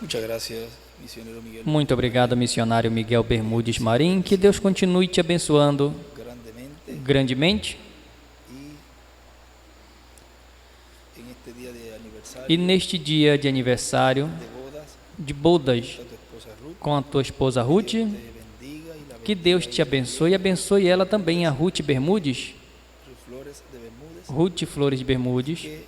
Muchas gracias, misionero Miguel, Muito obrigado, missionário Miguel Bermudes Marim. Que Deus continue te abençoando grandemente grandemente. y en este día de aniversario E neste dia de aniversário de bodas de bodas a tu esposa Ruth, com a tua esposa Ruth, te bendiga y la que Deus te abençoe e abençoe ela também, a Ruth Bermudes, Flores de Bermúdez, Ruth Flores de Bermudes, que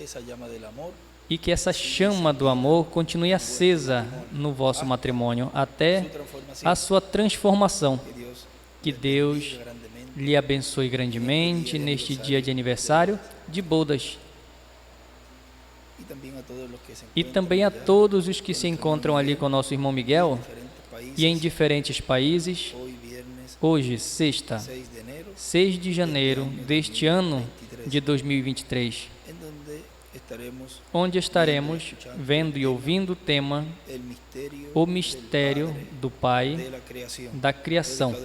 esa llama del amor e que essa chama do amor continue acesa no vosso matrimônio até su transformación, a sua transformação. que Dios Que Deus bendiga grandemente lhe abençoe grandemente neste dia de aniversário de bodas. y también a todos los que se E também a encuentran allá todos os que se encontram ali com nosso irmão Miguel en diferentes países. e em diferentes países. Hoy viernes Hoje, sexta, 6 de enero, 6 de janeiro deste ano de 2023, en donde estaremos onde estaremos vendo e ouvindo o tema el misterio O Mistério do Pai de la creación, da Criação,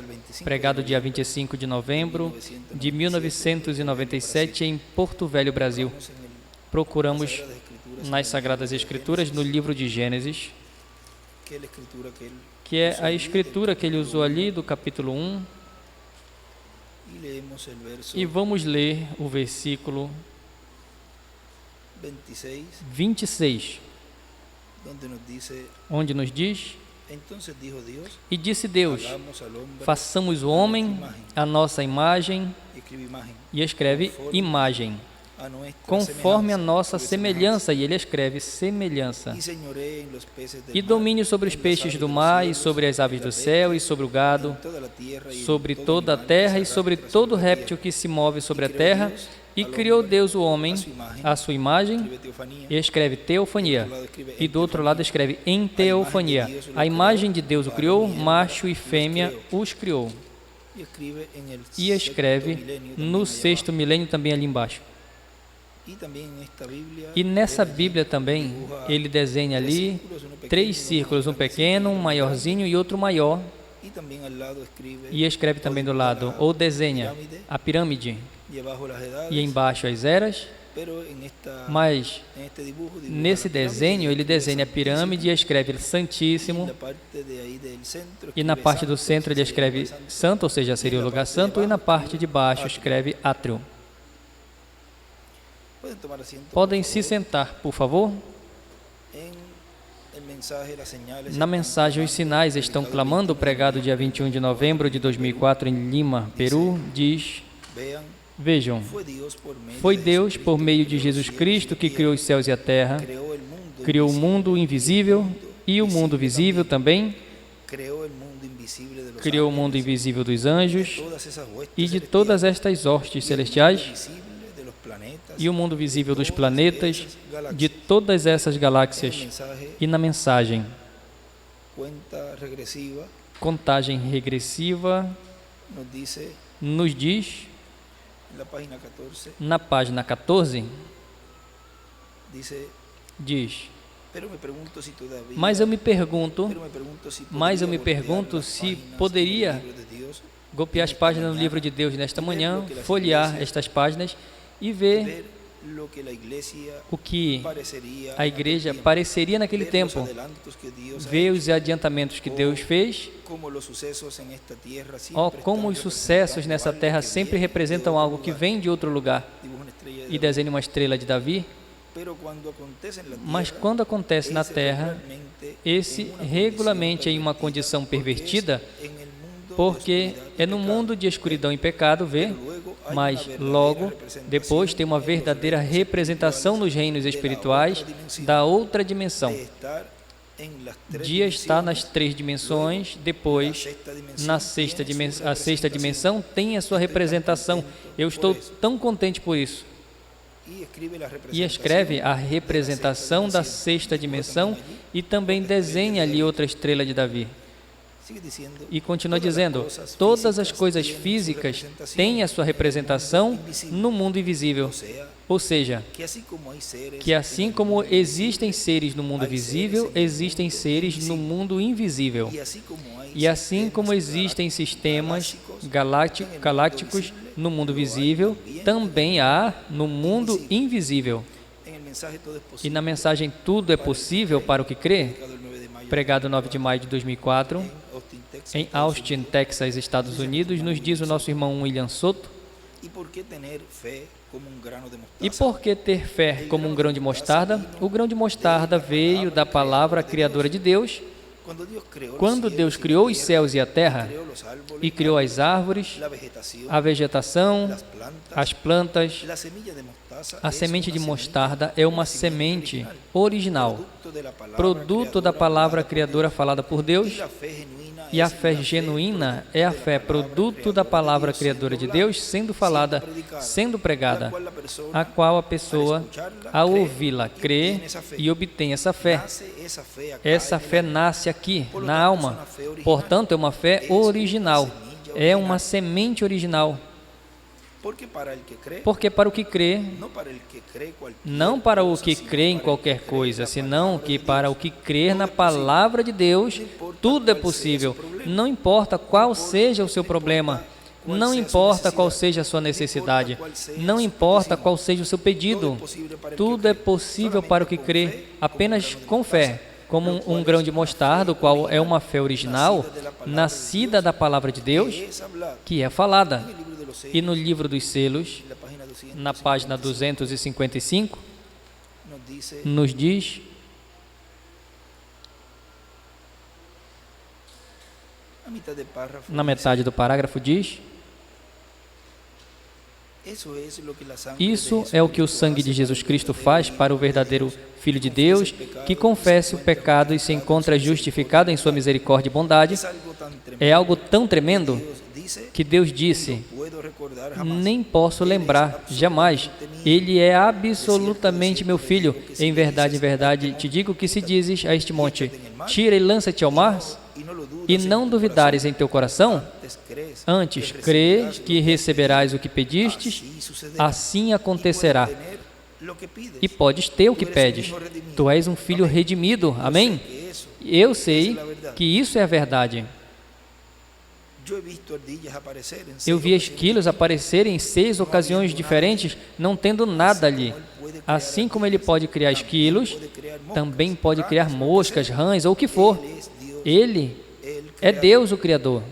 pregado dia 25 de novembro de 1997 em Porto Velho, Brasil. en el Procuramos Sagradas Escrituras, nas Sagradas Escrituras, no livro de Gênesis, que es la escritura que él que é a escritura que ele usou ali do capítulo 1, y leemos el verso e vamos ler o versículo 26, 26, donde nos dice: onde nos diz: entonces dijo Dios, E disse Deus, hagamos al hombre, façamos o homem a nossa imagem, escribe imagen, e escreve imagem, a nuestra conforme a semejanza, nossa porque semelhança, e ele escreve semelhança, y señoree en los peces del e mar, domine sobre os en las peixes aves do de los mar, e cielos, sobre as aves en do las céu, e bestias, sobre o gado, en toda la tierra, y en sobre todo toda a animal que terra, se e sobre arrastra todo sobre la réptil tierra. que se move sobre a criou terra, Deus e ao criou homem Deus o homem à sua imagem, Escribe teofanía, e escreve teofania, do outro lado escreve e do outro lado escreve em em teofania. A imagem de Deus o criou, macho e fêmea os criou. y escribe en el E escreve sexto milenio no también allá sexto milênio também ali embaixo. abajo. Y también en esta Biblia, E nessa él allí Bíblia também, dibuja ele desenha tres ali círculos, uno pequeño, 3 uno círculos, um grandecito, pequeno, um uno maiorzinho e outro maior. grande. Y también al lado escribe, E escreve também do lado, ou desenha a pirâmide, y abajo las edades, e embaixo as eras, pero en esta, mas en este dibujo dibuja nesse la pirámide, desenho ele escribe desenha a pirâmide e escreve y Santíssimo, la parte de ahí del centro e na escribe parte do santo, centro ele sería escreve lugar santo. santo, ou seja, seria o lugar santo, e na parte de baixo escreve átrio. Pueden tomar asiento, Podem por se favor. sentar, por favor. En el mensaje, las señales Na están mensagem, os sinais estão clamando, pregado dia 21 de novembro de 2004 em Lima, Peru, diz: Vean, Vejam, foi foi Deus Deus, por meio de Jesus Cristo, que criou os céus e a terra, criou o mundo invisível e o mundo visível também, criou o mundo invisível dos anjos e de todas estas hostes celestiais e o mundo visível dos planetas, de todas essas galáxias. E na mensagem, contagem regressiva, nos diz, na página 14, diz: mas eu me pergunto se poderia golpear as páginas do livro de Deus nesta manhã, folhear estas páginas e ver o que a igreja pareceria naquele tempo, ver os adiantamentos que Deus fez, como os sucessos nessa terra sempre representam algo que vem de outro lugar, e desenha uma estrela de Davi. Mas quando acontece na terra, esse regularmente é em uma condição pervertida, porque é no mundo de escuridão e pecado, mas logo depois tem uma verdadeira representação nos reinos espirituais da outra dimensão. Dia está nas 3 dimensões, depois a sexta dimensão tem a sua representação. Eu estou tão contente por isso. E escreve a representação da sexta dimensão e também desenha ali outra estrela de Davi. E continua dizendo, todas as coisas físicas têm a sua representação no mundo invisível. Ou seja, que assim como existem seres no mundo visível, existem seres no mundo invisível. E assim como existem sistemas galácticos no mundo visível, também há no mundo invisível. E na mensagem Tudo é Possível para o que crê, pregado 9 de maio de 2004, em Austin, Texas, Estados Unidos, nos diz o nosso irmão William Soto: e por que ter fé como um grão de mostarda? O grão de mostarda veio da palavra criadora de Deus. Quando Deus criou os céus e a terra, e criou as árvores, a vegetação, as plantas, a semente de mostarda é uma semente original, produto da palavra criadora falada por Deus, e a fé genuína é a fé produto da palavra criadora de Deus sendo falada, sendo pregada, a qual a pessoa, ao ouvi-la, crê e obtém essa fé. Essa fé nasce aqui, na alma. Portanto, é uma fé original, é uma semente original. Porque para o que crê, não para o que crê em qualquer coisa, senão que para o que crer na palavra de Deus, tudo é possível. Não importa qual seja o seu problema, não importa qual seja a sua necessidade, não importa qual seja o seu pedido, tudo é possível para o que crê, apenas com fé. Como um grão de mostarda, o qual é uma fé original, nascida da palavra de Deus, que é falada. E no livro dos selos, na página 255, nos diz, na metade do parágrafo diz: isso é o que o sangue de Jesus Cristo faz para o verdadeiro Filho de Deus, que confesse o pecado e se encontra justificado em sua misericórdia e bondade. É algo tão tremendo que Deus disse: nem posso lembrar, jamais. Ele é absolutamente meu filho. Em verdade, te digo que se dizes a este monte: tira e lança-te ao mar, e não duvidares em teu coração, antes crês que receberás o que pedistes, assim acontecerá. E podes ter o que pedes. Tu és um filho redimido. Amém? Eu sei que isso é a verdade. Eu vi esquilos aparecerem em 6 ocasiões diferentes, não tendo nada ali. Assim como ele pode criar esquilos, também pode criar moscas, rãs ou o que for. Ele é Deus o Criador.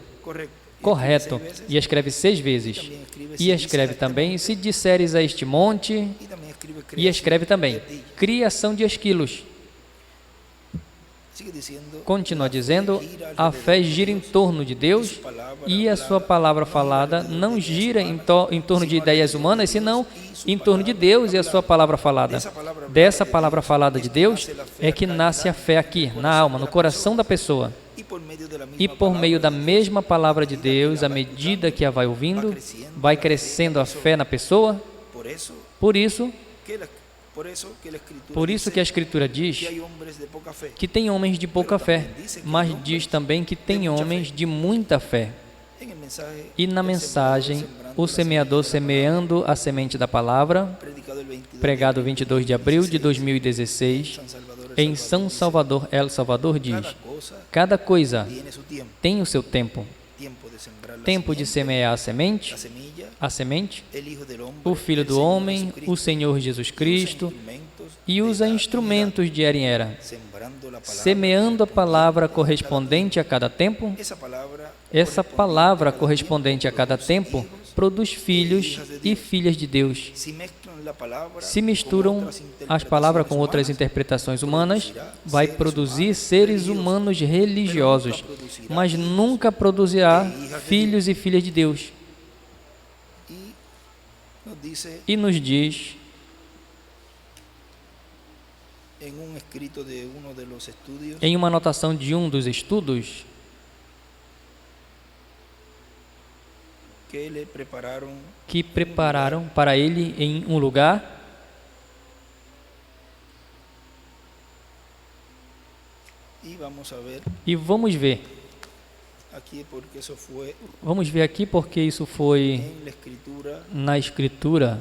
Correto. E escreve 6 vezes. E escreve também: se disseres a este monte. E escreve também: criação de esquilos. Continua dizendo: a fé gira em torno de Deus e a sua palavra falada não gira em torno de ideias humanas, senão em torno de Deus e a sua palavra falada. Dessa palavra falada de Deus é que nasce a fé aqui, na alma, no coração da pessoa. E por meio da mesma palavra de Deus, à medida que a vai ouvindo, vai crescendo a fé na pessoa. Por isso que a Escritura diz que tem homens de pouca fé, mas diz também que tem homens de muita fé. E na mensagem, o semeador semeando a semente da palavra, pregado 22 de abril de 2016, em São Salvador, El Salvador, diz: cada coisa tem o seu tempo. Tempo de semear a semente, o Filho do Homem, o Senhor Jesus Cristo, e usa instrumentos de era em era, semeando a palavra correspondente a cada tempo. Essa palavra correspondente a cada tempo produz filhos e filhas de Deus. Se misturam as palavras com outras interpretações humanas, vai produzir seres humanos religiosos, mas nunca produzirá filhos e filhas de Deus. E nos diz, em uma anotação de um dos estudos, que prepararam para ele em um lugar, e vamos ver. Vamos ver aqui porque isso foi na Escritura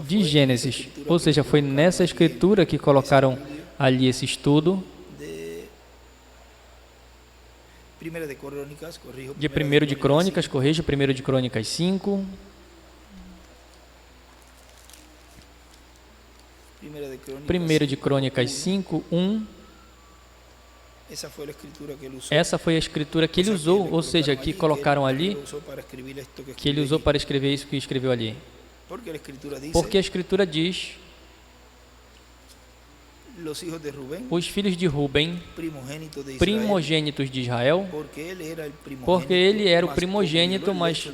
de Gênesis, ou seja, foi nessa Escritura que colocaram ali esse estudo de 1 de Crônicas, corrija, 1 de Crônicas 5. 1 de Crônicas 5:1. Essa foi a escritura que ele usou, ou seja, que colocaram ali, que ele usou para escrever isso que escreveu ali. Porque a escritura diz: os filhos de Rubem, primogênitos de Israel, porque ele era o primogênito, mas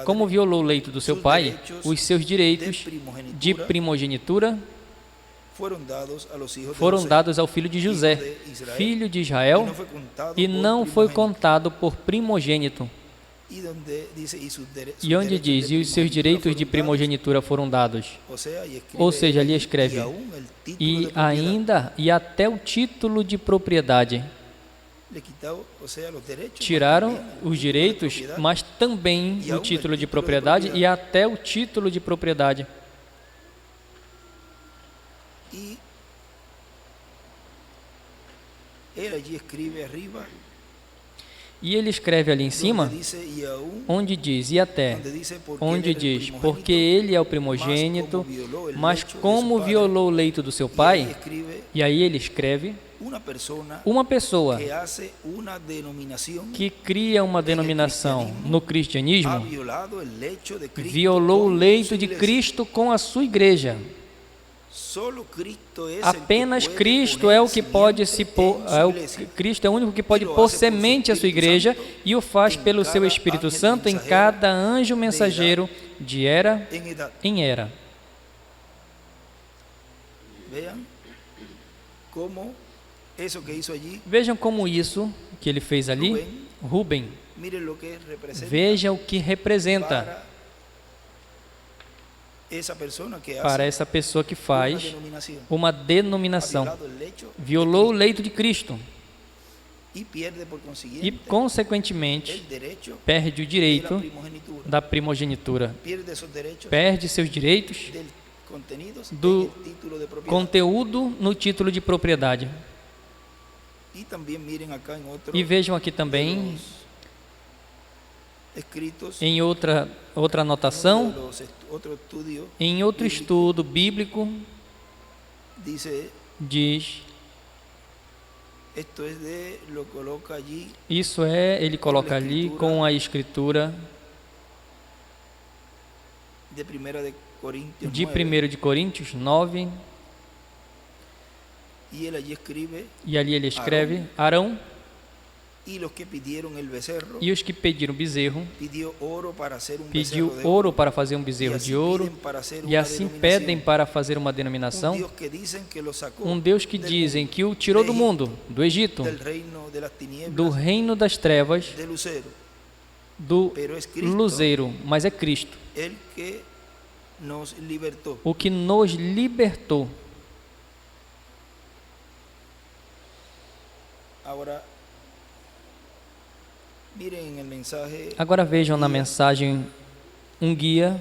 como violou o leito do seu pai, os seus direitos de primogenitura foram dados ao filho de José, filho de Israel, e não foi contado por primogênito. E onde diz, e os seus direitos de primogenitura foram dados. Ou seja, ali escreve, e ainda, e até o título de propriedade. Tiraram os direitos, mas também o título de propriedade e até o título de propriedade. E ele escreve ali em cima, onde diz, e até, onde diz, porque ele é o primogênito, mas como violou o leito do seu pai, e aí ele escreve, uma pessoa que cria uma denominação no cristianismo, violou o leito de Cristo com a sua igreja. Apenas Cristo é o que pode se pôr, Cristo é o único que pode pôr semente à sua igreja e o faz pelo seu Espírito Santo em cada anjo mensageiro de era em era. Vejam como isso que ele fez ali, Rubem, veja o que representa para essa pessoa que faz uma denominação, violou o leito de Cristo e, consequentemente, perde o direito da primogenitura, perde seus direitos do conteúdo no título de propriedade. E vejam aqui também, em outra anotação, em outro estudo bíblico, diz, isso é, ele coloca ali com a escritura de 1 de Coríntios 9, e ali ele escreve, Arão e os que pediram bezerro, pediu ouro para fazer um bezerro de ouro, e assim pedem para fazer uma denominação, um Deus que dizem que o tirou do mundo, do Egito, do reino das trevas, do luzeiro, mas é Cristo, o que nos libertou. Agora vejam na mensagem um guia,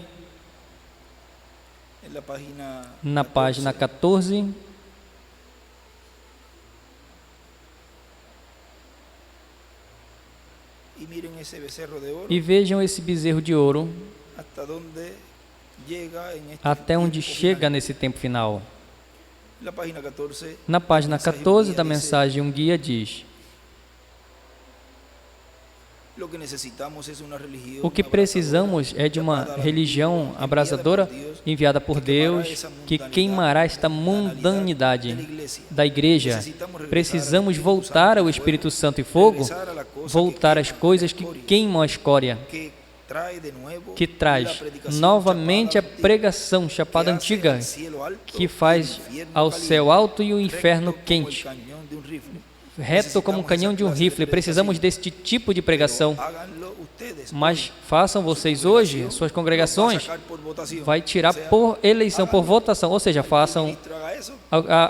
na página 14, e vejam esse bezerro de ouro, até onde chega nesse tempo final. Na página 14 da mensagem um guia diz, o que precisamos é de uma religião abrasadora enviada por Deus que queimará esta mundanidade da igreja. Precisamos voltar ao Espírito Santo e fogo, voltar às coisas que queimam a escória, que traz novamente a pregação chapada antiga, que faz ao céu alto e o inferno quente, reto como um canhão de um rifle. Precisamos deste tipo de pregação, mas façam vocês hoje, suas congregações, vai tirar por eleição, por votação, ou seja, façam,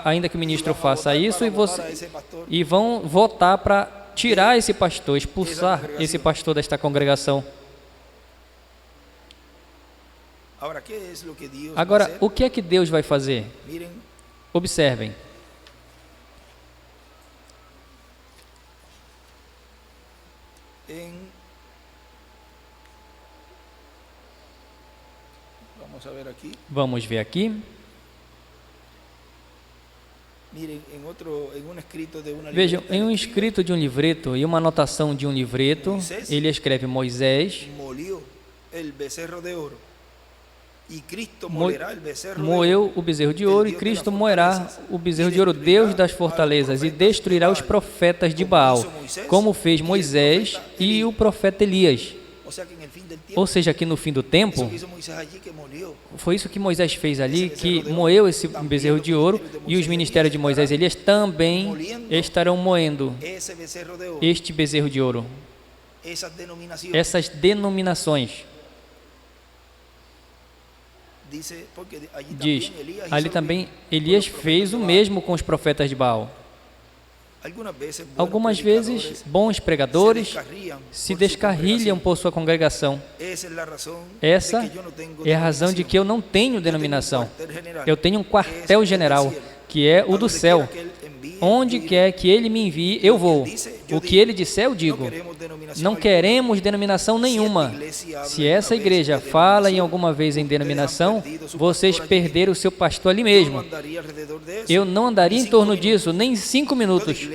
ainda que o ministro faça isso, e vão votar para tirar esse pastor, expulsar esse pastor desta congregação. Agora, o que é que Deus vai fazer? Observem. Vamos ver aqui. Vejam, em um escrito de um livreto e uma anotação de um livreto, ele escreve: Moisés moeu o bezerro de ouro, e Cristo moerá o bezerro de ouro, Deus das fortalezas, e destruirá os profetas de Baal, como fez Moisés e o profeta Elias. Ou seja, que no fim do tempo, foi isso que Moisés fez ali, que moeu esse bezerro de ouro, e os ministérios de Moisés e Elias também estarão moendo este bezerro de ouro. Essas denominações. Diz, ali também Elias fez o mesmo com os profetas de Baal. Algumas vezes, bons pregadores se descarrilham por sua congregação. Essa é a razão de que eu não tenho denominação. Eu tenho um quartel-general, que é o do céu. Onde quer que ele me envie, eu vou. O que ele disser, eu digo. Não queremos denominação nenhuma. Se essa igreja fala em alguma vez em denominação, vocês perderam o seu pastor ali mesmo. Eu não andaria em torno disso, nem 5 minutos.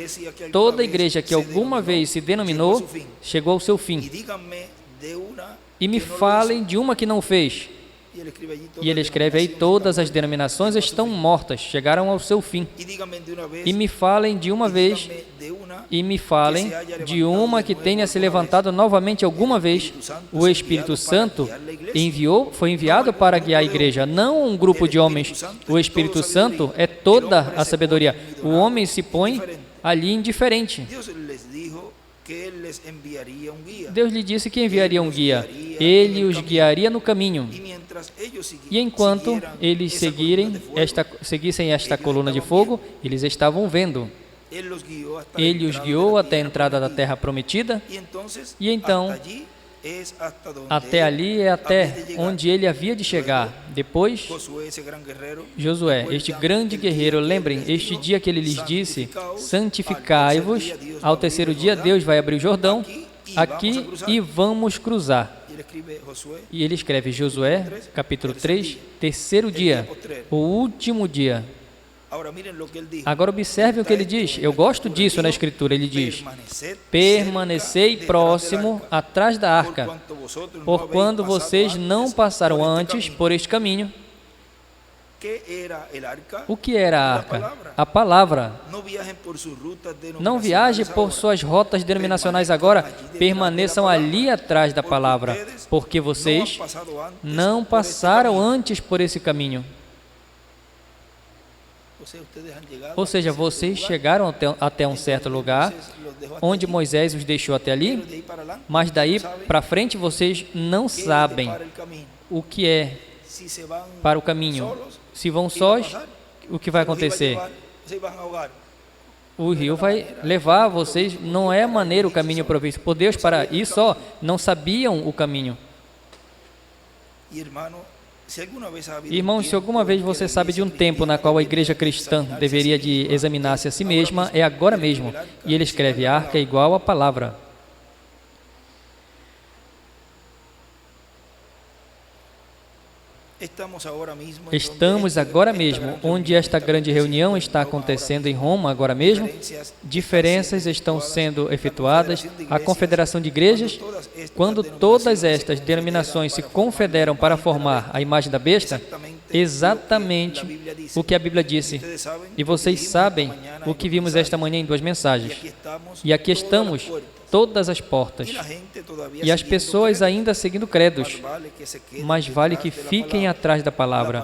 Toda igreja que alguma vez se denominou, chegou ao seu fim. E me falem de uma que não fez. E ele escreve aí: todas as denominações estão mortas, chegaram ao seu fim. E me falem de uma vez, e me falem de uma que tenha se levantado novamente alguma vez. O Espírito Santo foi enviado para guiar a igreja, não um grupo de homens. O Espírito Santo é toda a sabedoria. O homem se põe ali indiferente. Deus lhe disse que enviaria um guia. Ele os guiaria no caminho. E enquanto eles seguissem esta coluna de fogo, eles estavam vendo. Ele os guiou até a entrada da terra prometida. E então, até ali é até onde ele havia de chegar. Depois, Josué, este grande guerreiro, lembrem, este dia que ele lhes disse: santificai-vos, ao terceiro dia Deus vai abrir o Jordão, aqui, e vamos cruzar. E ele escreve Josué, capítulo 3, terceiro dia, o último dia. Agora observe o que ele diz. Eu gosto disso na Escritura. Ele diz: permanecei próximo atrás da arca, porquanto vocês não passaram antes por este caminho. O que era a arca? A palavra. Não viajem por suas rotas denominacionais agora, permaneçam ali atrás da palavra, porque vocês não passaram antes por esse caminho. Ou seja, vocês chegaram até um certo lugar, onde Moisés os deixou até ali, mas daí para frente vocês não sabem o que é para o caminho. Se vão sós, o que vai acontecer? O rio vai levar vocês, não é maneira o caminho provisto por Deus para isso, não sabiam o caminho. Irmãos, se alguma vez você sabe de um tempo na qual a igreja cristã deveria de examinar-se a si mesma, é agora mesmo. E ele escreve: a arca é igual à palavra. Estamos agora mesmo, onde esta grande reunião está acontecendo em Roma agora mesmo. Diferenças estão sendo efetuadas. A confederação de igrejas, quando todas estas denominações se confederam para formar a imagem da besta, exatamente o que a Bíblia disse. E vocês sabem o que vimos esta manhã em 2 mensagens. E aqui estamos, todas as portas. E as pessoas ainda seguindo credos. Mas vale que fiquem atrás da palavra.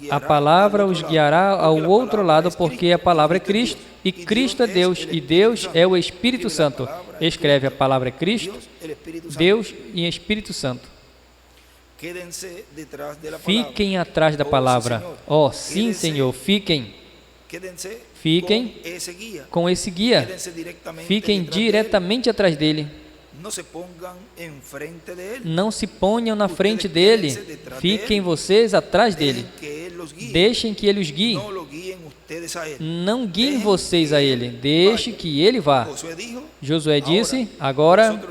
A palavra os guiará ao outro lado, porque a palavra é Cristo, e Cristo é Deus, e Deus é o Espírito Santo. Escreve: a palavra é Cristo, Deus e Espírito Santo. Fiquem atrás da palavra. Oh, sim, Senhor, fiquem. Fiquem com esse guia. Fiquem diretamente atrás dele. Não se ponham na frente dele. Fiquem vocês atrás dele. Deixem que ele os guie. Não guiem vocês a ele. Deixe que ele vá. Josué disse: agora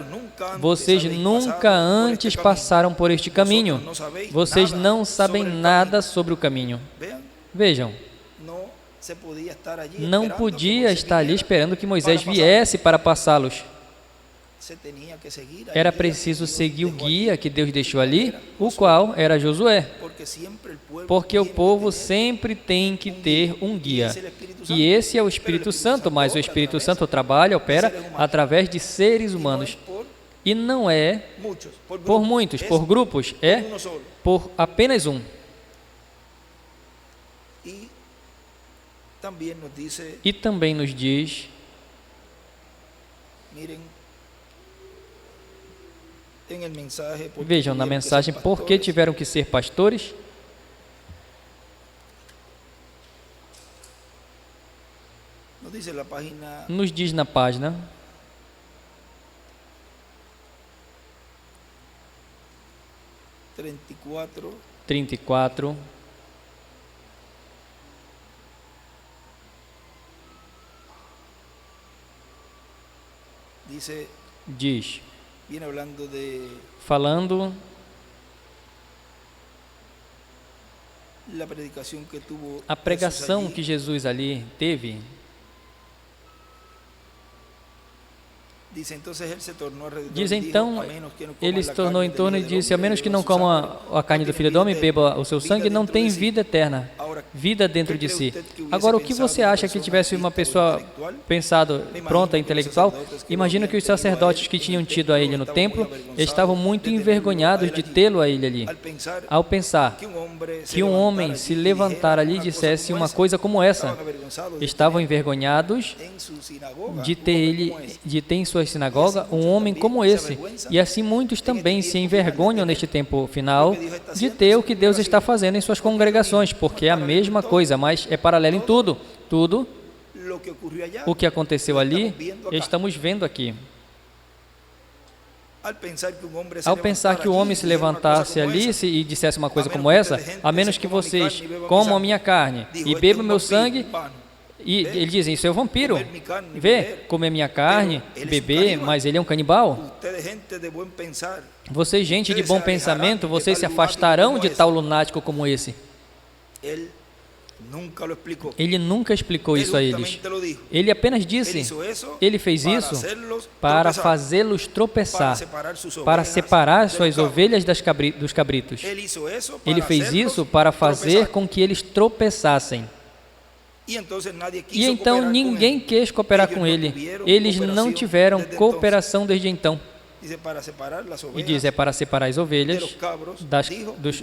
vocês nunca antes passaram por este caminho. Vocês não sabem nada sobre o caminho. Vejam. não podia estar ali esperando que Moisés viesse para passá-los. Era preciso seguir o guia que Deus deixou ali, o qual era Josué, porque o povo sempre tem que ter um guia. E esse é o Espírito Santo, mas o Espírito Santo trabalha, opera através de seres humanos. E não é por muitos, por grupos, é por apenas um. E também nos diz, vejam na mensagem, por que tiveram que ser pastores? Nos diz na página 34. Diz, falando a pregação que Jesus ali teve. Diz então, ele se tornou em torno e disse, a menos que não coma a carne do Filho do Homem e beba o seu sangue, não tem vida eterna, vida dentro de si. Agora, o que você acha que tivesse uma pessoa pensado, pronta, intelectual? Imagino que os sacerdotes que tinham tido a ele no templo estavam muito envergonhados de tê-lo a ele ali. Ao pensar que um homem se levantar ali e dissesse uma coisa como essa, estavam envergonhados de ter em sua sinagoga um homem como esse. E assim muitos também se envergonham neste tempo final de ter o que Deus está fazendo em suas congregações, porque é a mesma coisa, mas é paralelo em tudo. Tudo o que aconteceu ali, estamos vendo aqui. Ao pensar que o homem se levantasse ali e dissesse uma coisa como essa, a menos que vocês comam a minha carne e bebam o meu sangue, e eles dizem, isso é o vampiro, vê, comer minha carne, beber, mas ele é um canibal. Vocês, gente de bom pensamento, vocês se afastarão de tal lunático como esse. Ele nunca explicou isso a eles. Ele apenas disse, ele fez isso para fazê-los tropeçar, para separar suas ovelhas dos cabritos. Ele fez isso para fazer com que eles tropeçassem. E então ninguém quis cooperar com ele. Eles não tiveram cooperação desde então. E diz, é para separar as ovelhas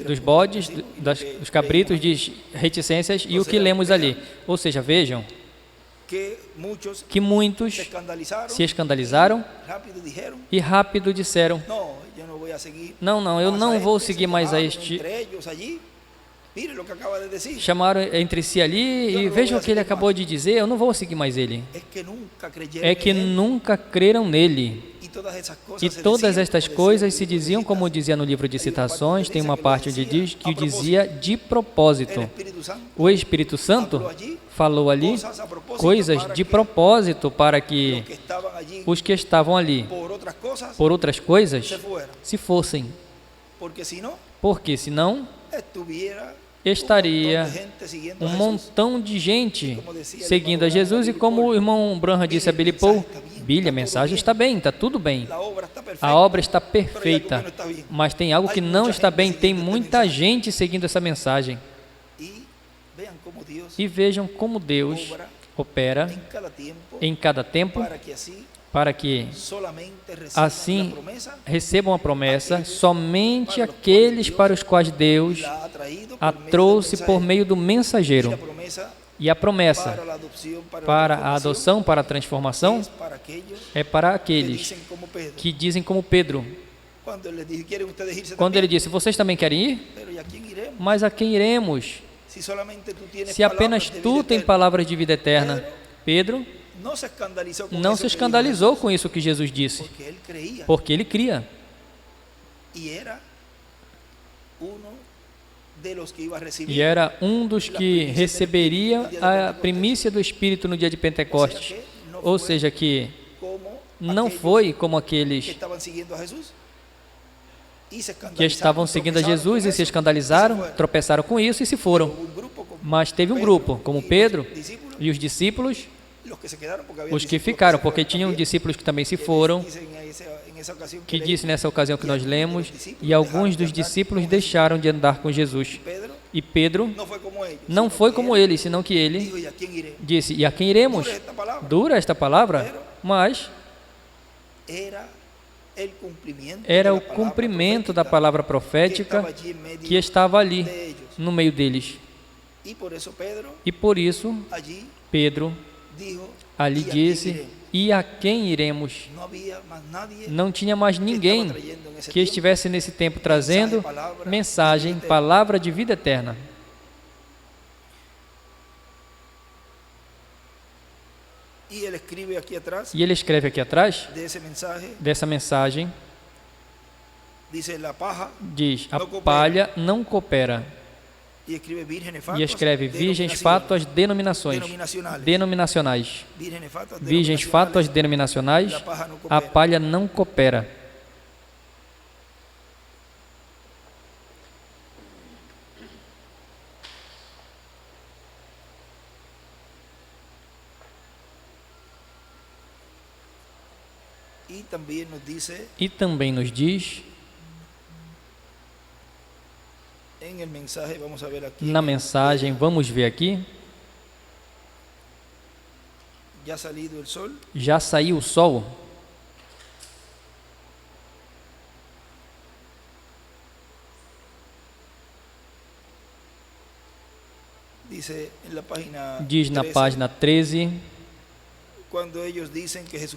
dos bodes, dos cabritos, diz reticências, e o que lemos ali. Ou seja, vejam que muitos se escandalizaram e rápido disseram, não, eu não vou seguir mais a este. Chamaram entre si ali e vejam o que ele acabou de dizer, eu não vou seguir mais ele. É que nunca creram nele. E todas estas coisas se diziam, como dizia no livro de citações, tem uma parte onde diz que dizia de propósito. O Espírito Santo falou ali coisas de propósito para que os que estavam ali por outras coisas se fossem. Porque senão estaria um montão de gente seguindo a Jesus, e como o irmão Branham disse a Billy Paul, Billy, a mensagem está bem, está tudo bem, a obra está perfeita, mas tem algo que não está bem, tem muita gente seguindo essa mensagem. E vejam como Deus opera em cada tempo, para que assim recebam a promessa somente aqueles para os quais Deus a trouxe por meio do mensageiro. E a promessa para a adoção, para a transformação, é para aqueles que dizem como Pedro. Quando ele disse, vocês também querem ir? Mas a quem iremos? Se apenas tu tens palavras de vida eterna. Pedro não se escandalizou com isso que Jesus disse, porque ele cria. E era um dos que receberia a primícia do Espírito no dia de Pentecostes. Ou seja, que não foi como aqueles que estavam seguindo a Jesus e se escandalizaram, tropeçaram com isso e se foram. Mas teve um grupo, como Pedro e os discípulos, os que ficaram, porque tinham discípulos que também se foram, que disse nessa ocasião que nós lemos, e alguns dos discípulos deixaram de andar com Jesus. E Pedro não foi como ele, senão que ele disse, e a quem iremos? Dura esta palavra, mas era o cumprimento da palavra profética que estava ali, no meio deles. E por isso, Pedro ali disse, e a quem iremos? Não tinha mais ninguém que estivesse nesse tempo trazendo mensagem, palavra de vida eterna. E ele escreve aqui atrás dessa mensagem, diz, a palha não coopera. E escreve virgens fátuas denominacionais. Virgens fátuas denominacionais, a palha não coopera. E também nos diz, na mensagem, vamos ver aqui, já saiu o sol? Diz na página 13,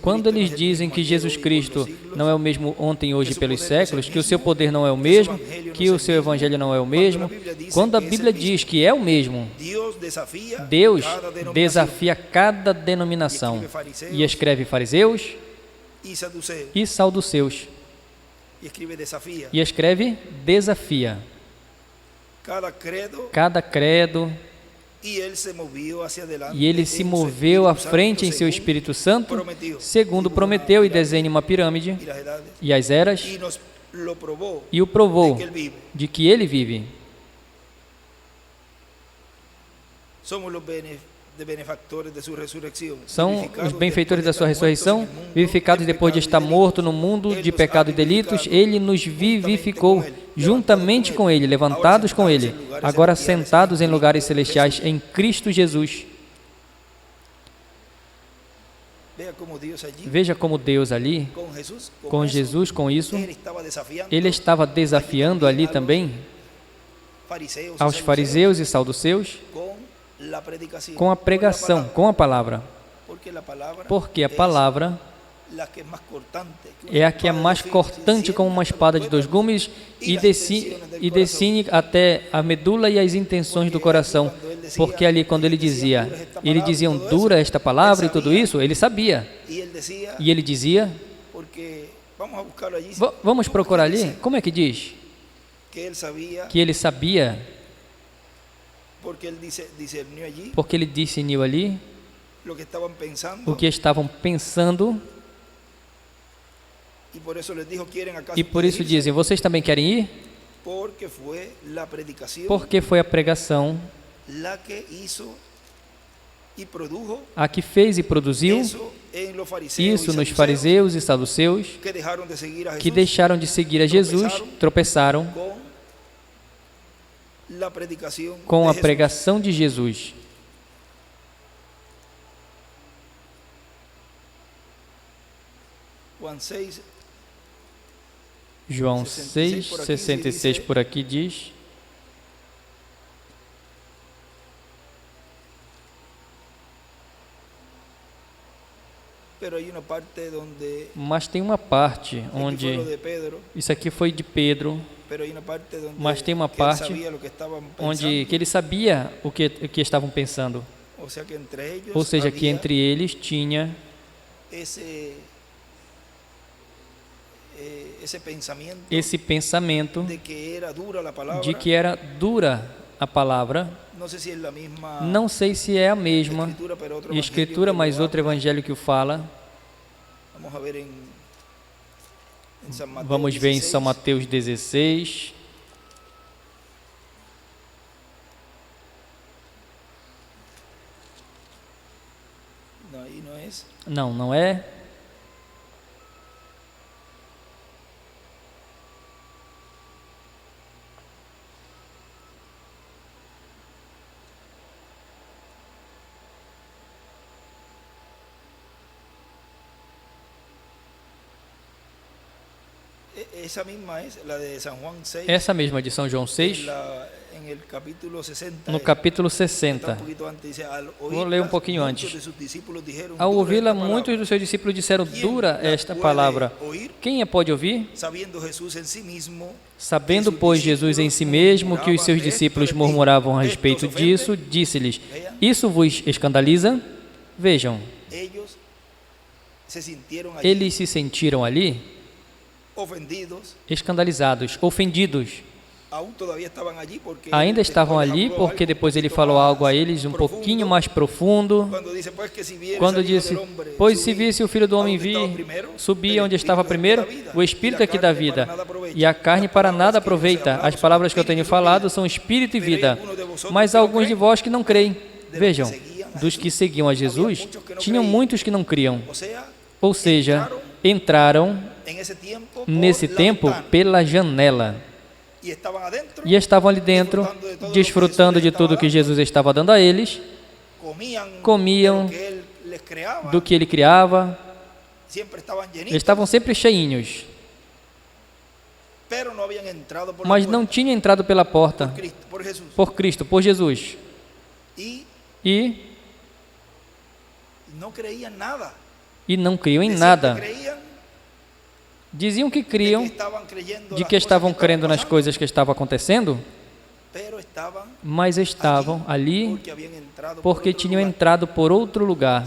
quando eles dizem que Jesus Cristo não é o mesmo ontem, hoje e pelos séculos, que o seu poder não é o mesmo, que o seu evangelho não é o mesmo, quando a Bíblia diz que é o mesmo, Deus desafia cada denominação e escreve fariseus e saduceus. E escreve desafia. Cada credo. E ele se moveu à frente em seu Espírito Santo, segundo prometeu, e desenha uma pirâmide e as eras, e o provou de que ele vive. São os benfeitores da sua ressurreição, vivificados depois de estar morto no mundo de pecado e delitos. Ele nos vivificou juntamente com ele, levantados com ele, agora sentados em lugares celestiais em Cristo Jesus. Veja como Deus ali, com Jesus, com isso, ele estava desafiando ali também aos fariseus e saduceus com a pregação, com a palavra. Porque a palavra é a que é mais cortante como uma espada de dois gumes e descine até a medula e as intenções do coração. Porque ali quando eles diziam dura esta palavra e tudo isso, ele sabia. E ele dizia, vamos procurar ali, como é que diz? Que ele sabia, porque ele discerniu ali o que estavam pensando, e por isso dizem, vocês também querem ir? Porque foi a pregação a que fez e produziu isso nos fariseus e saduceus, que deixaram de seguir a Jesus, tropeçaram com a pregação de Jesus. João 6:66 por aqui diz: mas tem uma parte onde, isso aqui foi de Pedro, mas tem uma parte onde que ele sabia o que estavam pensando. Ou seja, que entre eles tinha esse pensamento de que era dura a palavra. Não sei se é a mesma escritura, mas outro evangelho que o fala. Vamos ver em São Mateus 16. No, ahí no es. Não, não é. Esa misma es la de San Juan 6. Essa mesma de São João 6, En el capítulo 60. no capítulo Está 60. un poquito antes, dice, al Vou ler um oírlas, pouquinho muchos antes. de sus discípulos dijeron, Ao "Dura ouvi-la, esta palabra". muitos dos seus discípulos disseram: Quem dura la esta puede palavra. oír? Quem a pode ouvir? Sabiendo Jesús en sí mismo, Sabendo, pois, Jesus em si mesmo que os seus discípulos murmuravam a respeito disso, disse-lhes: Isso vos escandaliza? Vejam, ellos se sintieron allí eles se sentiram ali ofendidos, escandalizados, ofendidos. aún todavía estaban allí porque Ainda después estavam les ali habló porque algo depois ele un poquito falou más algo a eles um pouquinho profundo, mais profundo. quando dice, pues, que si vieres Quando al Hijo disse: del Hombre Pois se subir visse o Filho do Homem aonde estava vir, primeiro, subir el onde estava Espíritu primeiro, da vida, o Espírito é que dá vida, e a carne para nada aproveita. As palavras que eu tenho falado são Espírito e vida. Mas há alguns de vós que não creem. Vejam, dos que seguiam a Jesus, tinham muitos que não criam. Ou seja, entraram nesse tempo pela janela. E estavam ali dentro, desfrutando de tudo que Jesus estava dando a eles, comiam do que ele criava, estavam sempre cheinhos, mas não tinham entrado pela porta por Cristo, por Jesus, e não criam em nada. Diziam que criam, de que estavam crendo nas coisas que estavam acontecendo, mas estavam ali porque tinham entrado por outro lugar.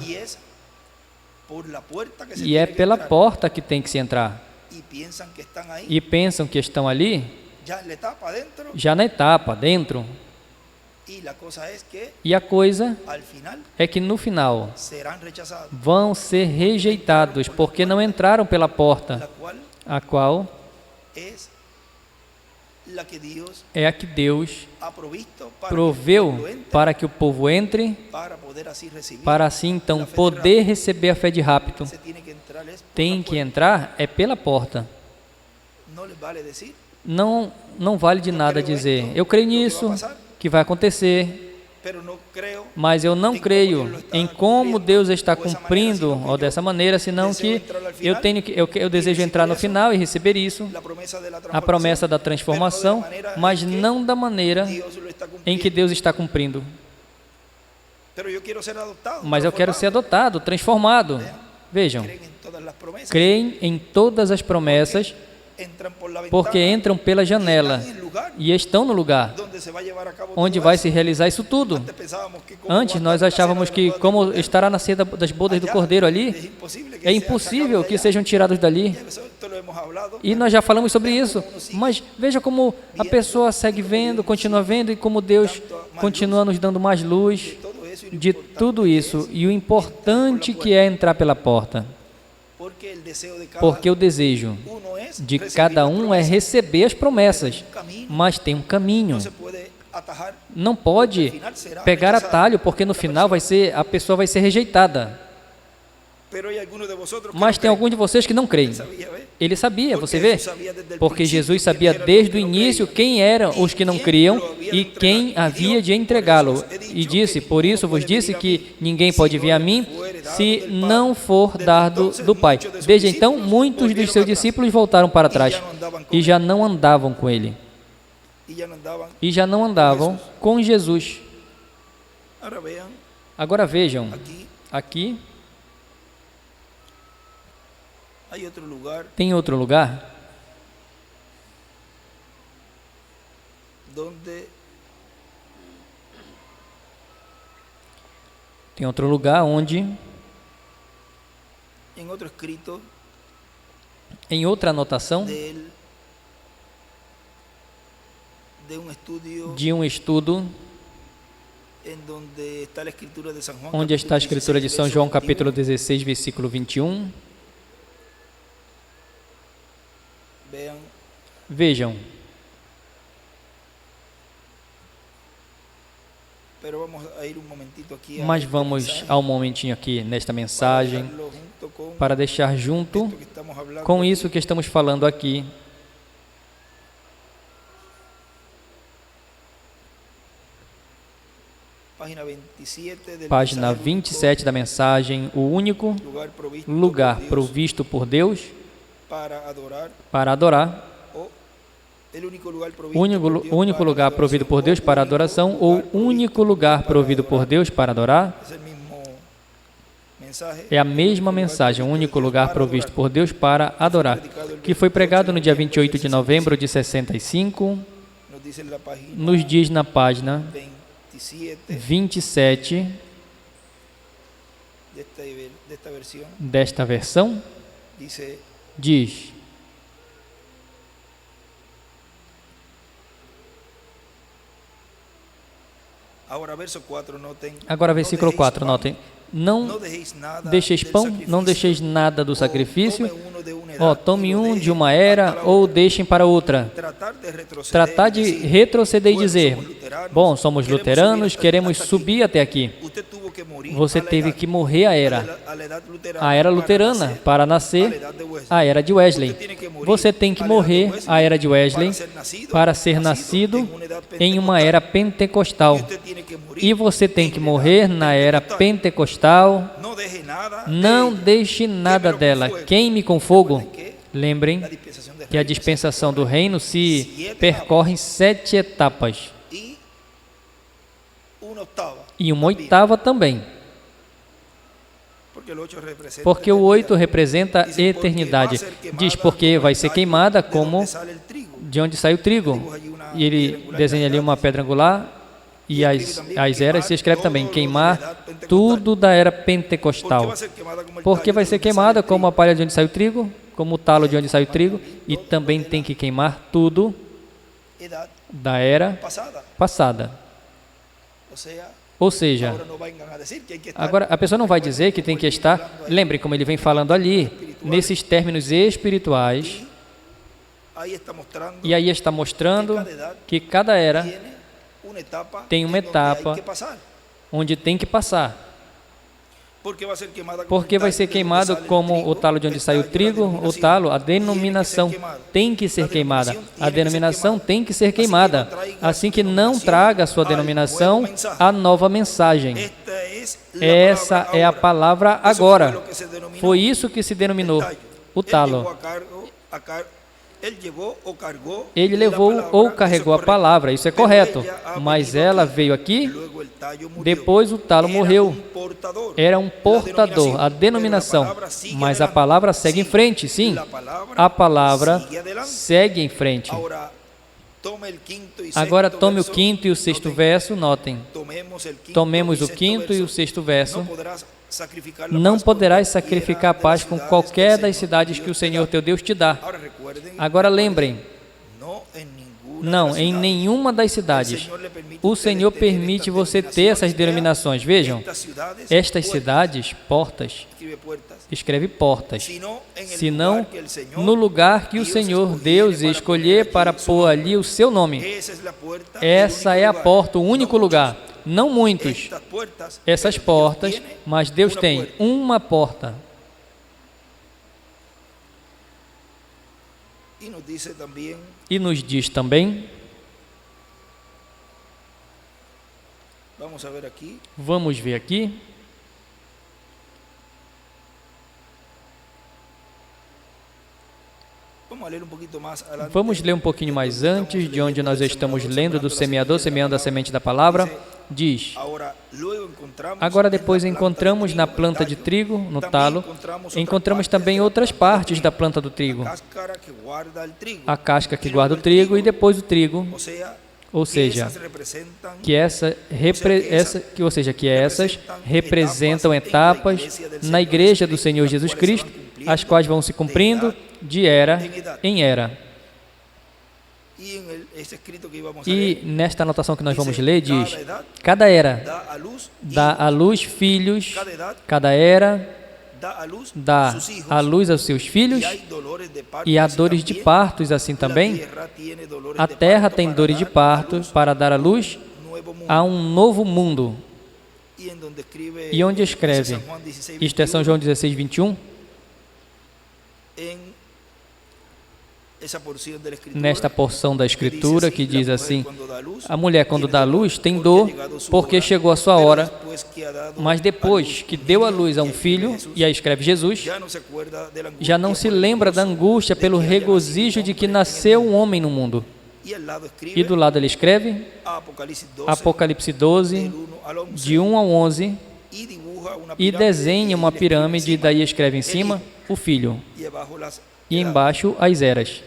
E é pela porta que tem que se entrar. E pensam que estão ali, já na etapa, dentro. E a coisa é que no final vão ser rejeitados, porque não entraram pela porta, a qual é a que Deus proveu para que o povo entre, para assim então poder receber a fé de rápido. Tem que entrar é pela porta. Não vale de nada dizer, eu creio nisso, que vai acontecer, mas eu não creio em como Deus está cumprindo ou dessa maneira, senão que eu desejo entrar no final e receber isso, a promessa da transformação, mas não da maneira em que Deus está cumprindo. Mas eu quero ser adotado, transformado. Vejam, creem em todas as promessas, porque entram pela janela e estão no lugar onde vai se realizar isso tudo. Antes nós achávamos que, como estará na ceia das bodas do Cordeiro ali, é impossível que sejam tirados dali. E nós já falamos sobre isso, mas veja como a pessoa segue vendo, continua vendo, e como Deus continua nos dando mais luz de tudo isso. E o importante que é entrar pela porta. Porque o desejo de cada um é receber as promessas, mas tem um caminho. Não pode pegar atalho, porque no final a pessoa vai ser rejeitada. Mas tem alguns de vocês que não creem. Ele sabia, você vê? Porque Jesus sabia desde o início quem eram os que não criam e quem havia de entregá-lo. E disse: por isso vos disse que ninguém pode vir a mim se não for dado do Pai. Desde então, muitos dos seus discípulos voltaram para trás e já não andavam com ele. E já não andavam com Jesus. Agora vejam, aqui tem outro lugar onde em outra anotação de um estudo onde está a escritura de São João capítulo 16, versículo 21. Vejam. Mas vamos ao momentinho aqui nesta mensagem para deixar junto com isso que estamos falando aqui. Página 27 da mensagem, o único lugar provisto por Deus para adorar, único lugar provido por Deus para adoração, ou único lugar provido por Deus para adorar, é a mesma mensagem, o único lugar provisto por Deus para adorar, que foi pregado no dia 28 de novembro de 65, nos diz na página 27 desta versão, diz: Agora, versículo 4, notem. Não deixeis pão, não deixeis nada do sacrifício, tome um de uma era ou deixem para outra. Tratar de retroceder e dizer, bom, somos luteranos, queremos subir até aqui. Você teve que morrer a era luterana para nascer a era de Wesley. Você tem que morrer a era de Wesley para ser nascido em uma era pentecostal. E você tem que morrer na era pentecostal. Não deixe nada dela. Queime com fogo. Lembrem que a dispensação do reino se percorre em 7 etapas. E uma oitava também. Porque o 8 representa a eternidade. Diz, porque vai ser queimada como de onde sai o trigo. E ele desenha ali uma pedra angular. E as eras se escreve também, queimar tudo da era pentecostal. Porque vai ser queimada como a palha de onde sai o trigo, como o talo de onde sai o trigo, e também tem que queimar tudo da era passada. Ou seja, agora a pessoa não vai dizer que tem que estar, lembre como ele vem falando ali, nesses términos espirituais, e aí está mostrando que cada era tem uma etapa onde tem que passar. Porque vai ser queimado como o talo de onde sai o trigo, o talo, a denominação tem que ser queimada. A denominação tem que ser queimada. Assim que não traga a sua denominação a nova mensagem. Essa é a palavra agora. Foi isso que se denominou o talo. Ele levou ou carregou a palavra, isso é correto, mas ela veio aqui, depois o talo morreu. Era um portador, a denominação, mas a palavra segue em frente, sim, a palavra segue em frente. Agora tome o 5º e o 6º verso, notem. Tomemos o 5º e o 6º verso. Não poderás sacrificar a paz com qualquer das cidades que o Senhor teu Deus te dá. Agora lembrem, não, em nenhuma das cidades. O Senhor permite você ter essas denominações. Vejam, estas cidades, portas, escreve portas. Senão, no lugar que o Senhor Deus escolher para pôr ali o seu nome. Essa é a porta, o único lugar. Não muitos, essas portas, mas Deus tem uma porta. E nos diz também, vamos ver aqui, vamos ler um pouquinho mais antes, de onde nós estamos lendo, do semeador, semeando a semente da palavra, diz, agora depois encontramos na planta de trigo, no talo, encontramos também outras partes da planta do trigo, a casca que guarda o trigo e depois o trigo, ou seja, que essas representam etapas na igreja do Senhor Jesus Cristo, as quais vão se cumprindo de era em era. E nesta anotação que nós vamos ler diz, cada era dá à luz filhos, cada era dá à luz aos seus filhos, e há dores de partos assim também. A terra tem dores de parto para dar à luz a um novo mundo. E onde escreve, isto é São João 16, 21, nesta porção da Escritura que diz assim: a mulher quando dá luz tem dor porque chegou a sua hora, mas depois que deu a luz a um filho, e aí escreve Jesus, já não se lembra da angústia pelo regozijo de que nasceu um homem no mundo. E do lado ele escreve Apocalipse 12, de 1 ao 11, e desenha uma pirâmide, e daí escreve em cima o filho, e embaixo as eras.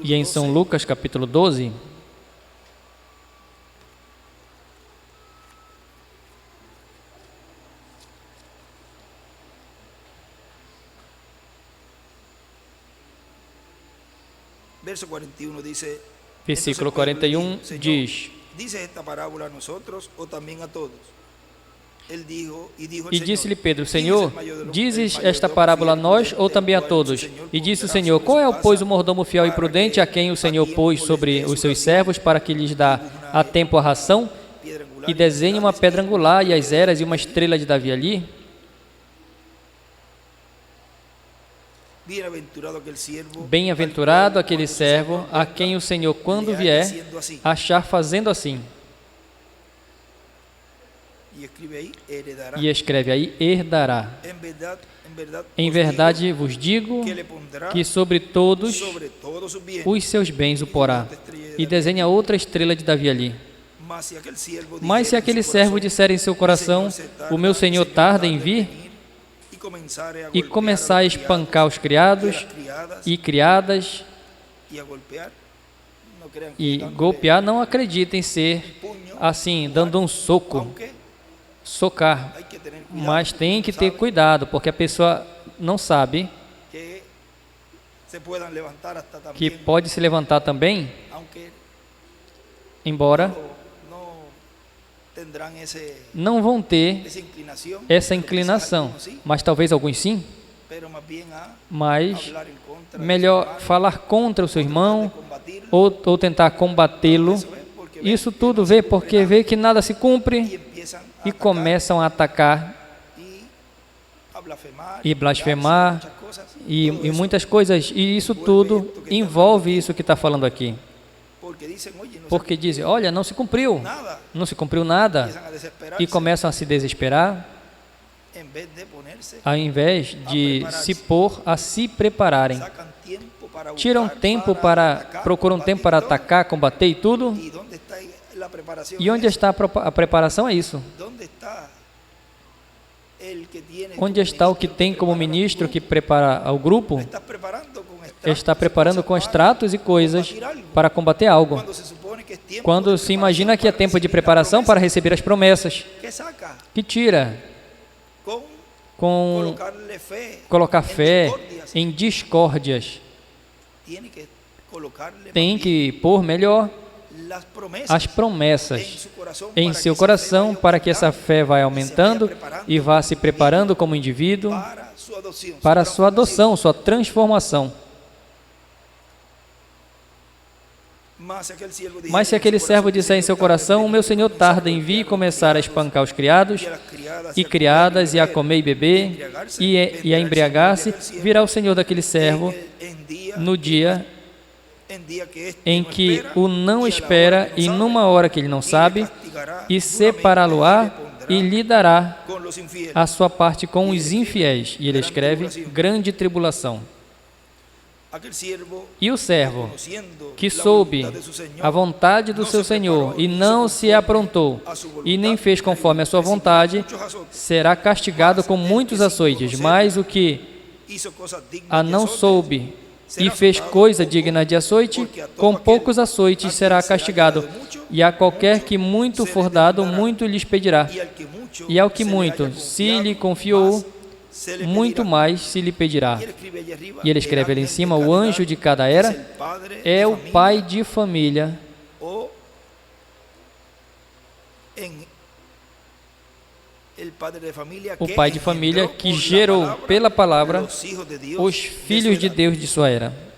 E em São Lucas capítulo 12, versículo 41 diz: e disse-lhe Pedro: Senhor, dizes esta parábola a nós ou também a todos? E disse o Senhor: qual é, pois, o mordomo fiel e prudente a quem o Senhor pôs sobre os seus servos para que lhes dá a tempo a ração? E desenha uma pedra angular e as eras e uma estrela de Davi ali? Bem-aventurado aquele servo a quem o Senhor, quando vier, achar fazendo assim. E escreve aí, herdará. Em verdade vos digo que sobre todos os seus bens o porá. E desenha outra estrela de Davi ali. Mas se aquele servo disser em seu coração: o meu Senhor tarda em vir, e começar a espancar os criados e criadas e golpear, não acreditem ser assim, dando um soco, socar, mas tem que ter cuidado, porque a pessoa não sabe que pode se levantar também, embora não vão ter essa inclinação, mas talvez alguns sim, mas melhor falar contra o seu irmão ou tentar combatê-lo. Isso tudo vê porque vê que nada se cumpre e começam a atacar e blasfemar e muitas coisas, e isso tudo envolve isso que está falando aqui. Porque dizem: olha, não se cumpriu nada, e começam a se desesperar, ao invés de se pôr a se prepararem. Procuram tempo para atacar, combater e tudo. E onde está a preparação? É isso. Onde está o que tem como ministro que prepara o grupo? Está preparando com extratos e coisas para combater algo. Quando se imagina que é tempo de preparação para receber as promessas, que tira com colocar fé em discórdias. Tem que pôr melhor as promessas em seu coração, para que essa fé vá aumentando e vá se preparando como indivíduo para a sua adoção, sua transformação. Mas se aquele servo disser em seu coração: o meu Senhor tarda em vir, e começar a espancar os criados e criadas, e a comer e beber, e a embriagar-se, virá o Senhor daquele servo no dia em que o não espera e numa hora que ele não sabe, e separá-lo-á e lhe dará a sua parte com os infiéis. E ele escreve: grande tribulação. E o servo que soube a vontade do seu Senhor e não se aprontou e nem fez conforme a sua vontade, será castigado com muitos açoites. Mas o que a não soube e fez coisa digna de açoite, com poucos açoites será castigado. E a qualquer que muito for dado, muito lhes pedirá. E ao que muito se lhe confiou, muito mais se lhe pedirá. E ele escreve ali em cima: o anjo de cada era é o pai de família, o pai de família que gerou pela palavra os filhos de Deus de sua era.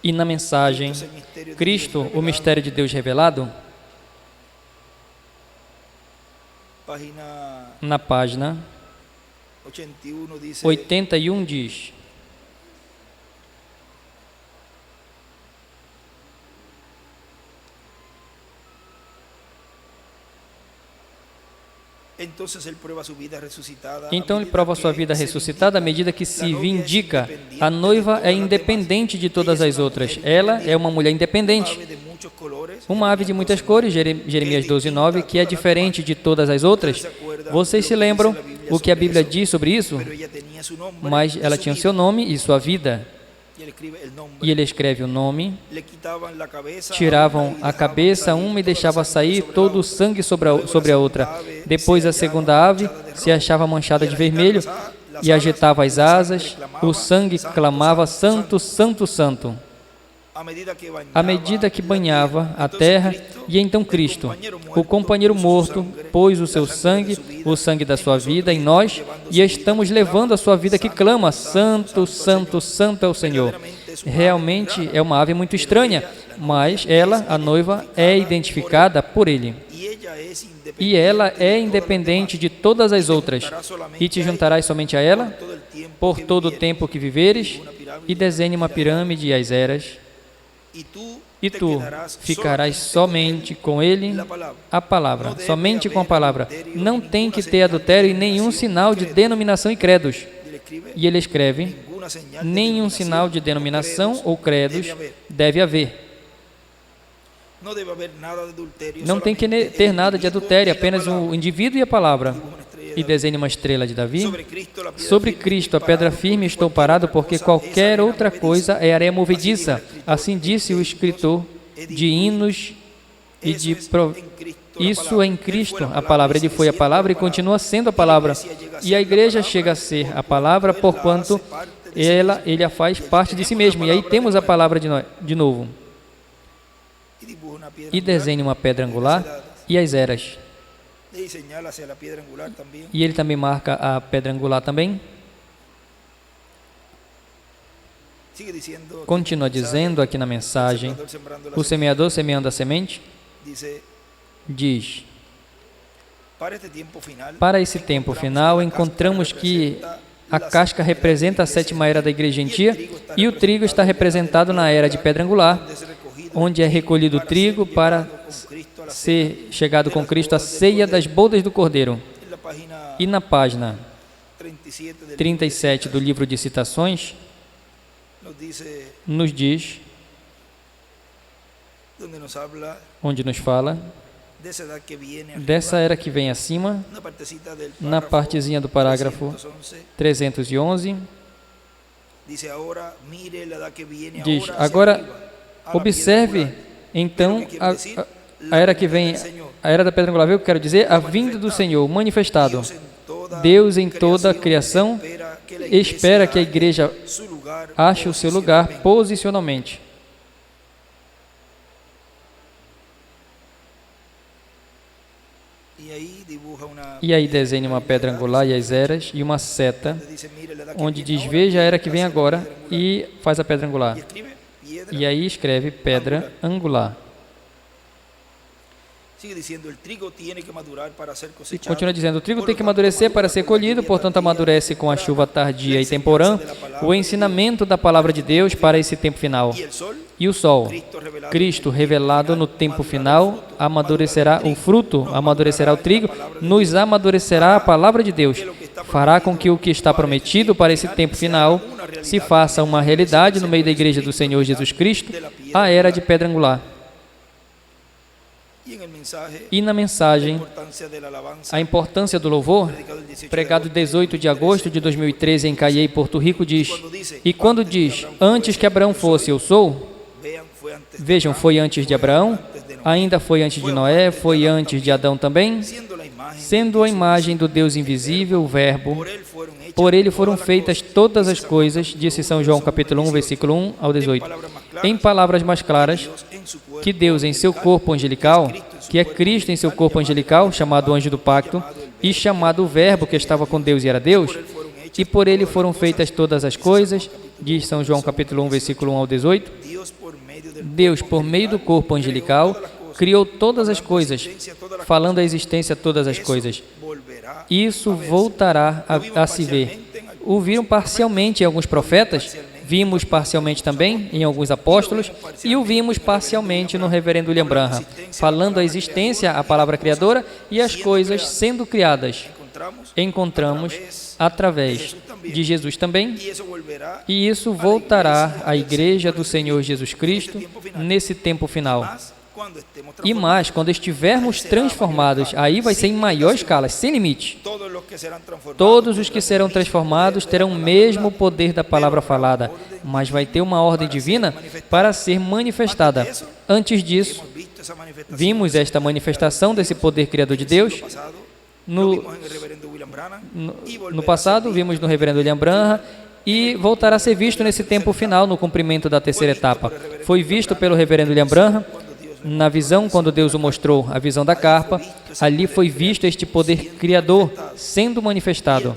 E na mensagem, Cristo, o mistério de Deus revelado, na página 81 diz: então ele prova sua vida ressuscitada à medida que se vindica. A noiva é independente de todas as outras. Ela é uma mulher independente. Uma ave de muitas cores, Jeremias 12:9, que é diferente de todas as outras. Vocês se lembram o que a Bíblia diz sobre isso? Mas ela tinha o seu nome e sua vida. E ele escreve o nome, tiravam a cabeça uma e deixava sair todo o sangue sobre a outra. Depois a segunda ave se achava manchada de vermelho e agitava as asas, o sangue clamava: Santo, Santo, Santo. À medida que banhava a terra, e então Cristo, o companheiro morto, pôs o seu sangue, o sangue da sua vida, em nós, e estamos levando a sua vida que clama: Santo, Santo, Santo é o Senhor. Realmente é uma ave muito estranha, mas ela, a noiva, é identificada por ele. E ela é independente de todas as outras. E te juntarás somente a ela, por todo o tempo que viveres, e desenhe uma pirâmide e as eras. E tu ficarás somente com ele, a palavra, somente com a palavra. Não tem que ter adultério e nenhum sinal de denominação e credos. E ele escreve: nenhum sinal de denominação ou credos deve haver. Não tem que ter nada de adultério, apenas o indivíduo e a palavra. E desenhe uma estrela de Davi. Sobre Cristo, a pedra firme, estou parado, porque qualquer outra coisa é areia movediça. Assim disse o escritor de hinos e de... Isso é em Cristo, a palavra. Ele foi a palavra e continua sendo a palavra. E a igreja chega a ser a palavra, porquanto ele a faz parte de si mesmo. E aí temos a palavra de novo. E desenhe uma pedra angular e as eras. E ele também marca a pedra angular também. Continua dizendo aqui na mensagem: o semeador semeando a semente diz: para esse tempo final, encontramos que a casca representa a sétima era da igreja gentia e o trigo está representado na era de pedra angular, onde é recolhido o trigo para ser chegado com Cristo à ceia das bodas do Cordeiro. E na página 37 do livro de citações, nos diz, onde nos fala dessa era que vem acima, na partezinha do parágrafo 311, diz: agora observe então a era que vem, a era da pedra angular, eu quero dizer, a vinda do Senhor manifestado. Deus em toda a criação espera que a igreja ache o seu lugar posicionalmente. E aí desenha uma pedra angular e as eras e uma seta, onde diz: veja a era que vem agora, e faz a pedra angular. E aí escreve pedra angular. E continua dizendo: o trigo tem que amadurecer para ser colhido, portanto amadurece com a chuva tardia e temporã, o ensinamento da palavra de Deus para esse tempo final. E o sol, Cristo revelado no tempo final, amadurecerá o fruto, amadurecerá o trigo, nos amadurecerá a palavra de Deus, fará com que o que está prometido para esse tempo final se faça uma realidade no meio da igreja do Senhor Jesus Cristo, a era de pedra angular. E na mensagem, a importância do louvor, pregado 18 de agosto de 2013 em Cayey, Porto Rico, diz: e quando diz, antes que Abraão fosse, eu sou, vejam, foi antes de Abraão, ainda foi antes de Noé, foi antes de Adão também, sendo a imagem do Deus invisível, o Verbo, por ele foram feitas todas as coisas, disse São João capítulo 1, versículo 1 ao 18. Em palavras mais claras, que Deus em seu corpo angelical, que é Cristo em seu corpo angelical, chamado anjo do pacto, e chamado o Verbo que estava com Deus e era Deus, e por ele foram feitas todas as coisas, diz São João capítulo 1, versículo 1 ao 18, Deus, por meio do corpo angelical, criou todas as coisas, falando a existência todas as coisas. Isso voltará a se ver. O viram parcialmente em alguns profetas, vimos parcialmente também em alguns apóstolos, e o vimos parcialmente no reverendo William Branham, falando a existência, a palavra criadora, e as coisas sendo criadas. Encontramos através de Jesus também, e isso voltará à Igreja do Senhor Jesus Cristo nesse tempo final. E mais, quando estivermos transformados, aí vai ser em maior escala, sem limite. Todos os que serão transformados terão o mesmo poder da palavra falada, mas vai ter uma ordem divina para ser manifestada. Antes disso, vimos esta manifestação desse poder criador de Deus. No passado, vimos no reverendo William Branham, e voltará a ser visto nesse tempo final, no cumprimento da terceira etapa. Foi visto pelo reverendo William Branham, na visão, quando Deus o mostrou, a visão da carpa, ali foi visto este poder criador sendo manifestado.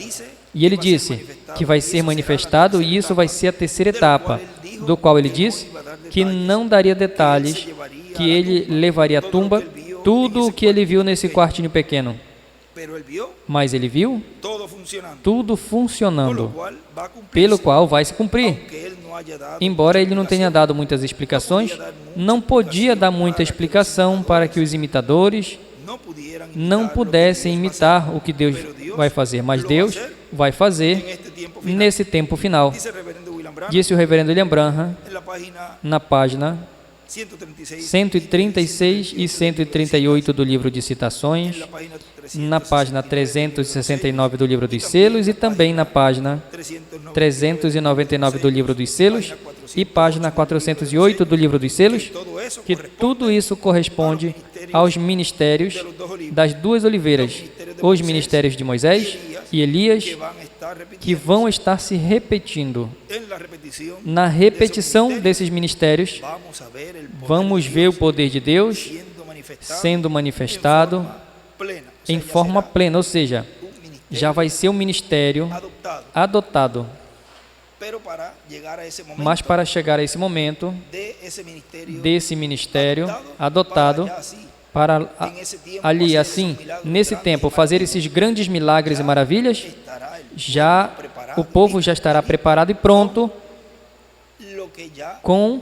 E ele disse que vai ser manifestado, e isso vai ser a terceira etapa, do qual ele disse que não daria detalhes, que ele levaria à tumba tudo o que ele viu nesse quartinho pequeno. Mas ele viu tudo funcionando, pelo qual vai se cumprir. Embora ele não tenha dado muitas explicações, não podia dar muita explicação para que os imitadores não pudessem imitar o que Deus vai fazer, mas Deus vai fazer nesse tempo final. Disse o reverendo William Branham na página 136 e 138 do livro de citações, na página 369 do livro dos selos e também na página 399 do livro dos selos e página 408 do livro dos selos, que tudo isso corresponde aos ministérios das duas oliveiras, os ministérios de Moisés e Elias, que vão estar se repetindo. Na repetição desses ministérios, vamos ver o poder de Deus sendo manifestado em forma plena, ou seja, já vai ser um ministério adotado. Mas para chegar a esse momento, desse ministério adotado, para ali, assim, nesse tempo, fazer esses grandes milagres e maravilhas, já o povo já estará preparado e pronto com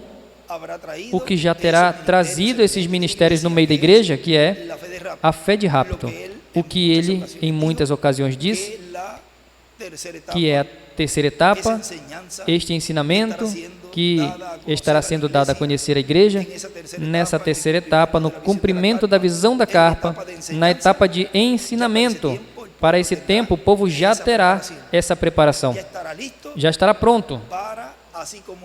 o que já terá trazido esses ministérios no meio da igreja, que é a fé de rapto. O que ele, em muitas ocasiões, diz, que é a terceira etapa, este ensinamento que estará sendo dado a conhecer a igreja, nessa terceira etapa, no cumprimento da visão da carpa, na etapa de ensinamento. Para esse tempo, o povo já terá essa preparação, já estará pronto,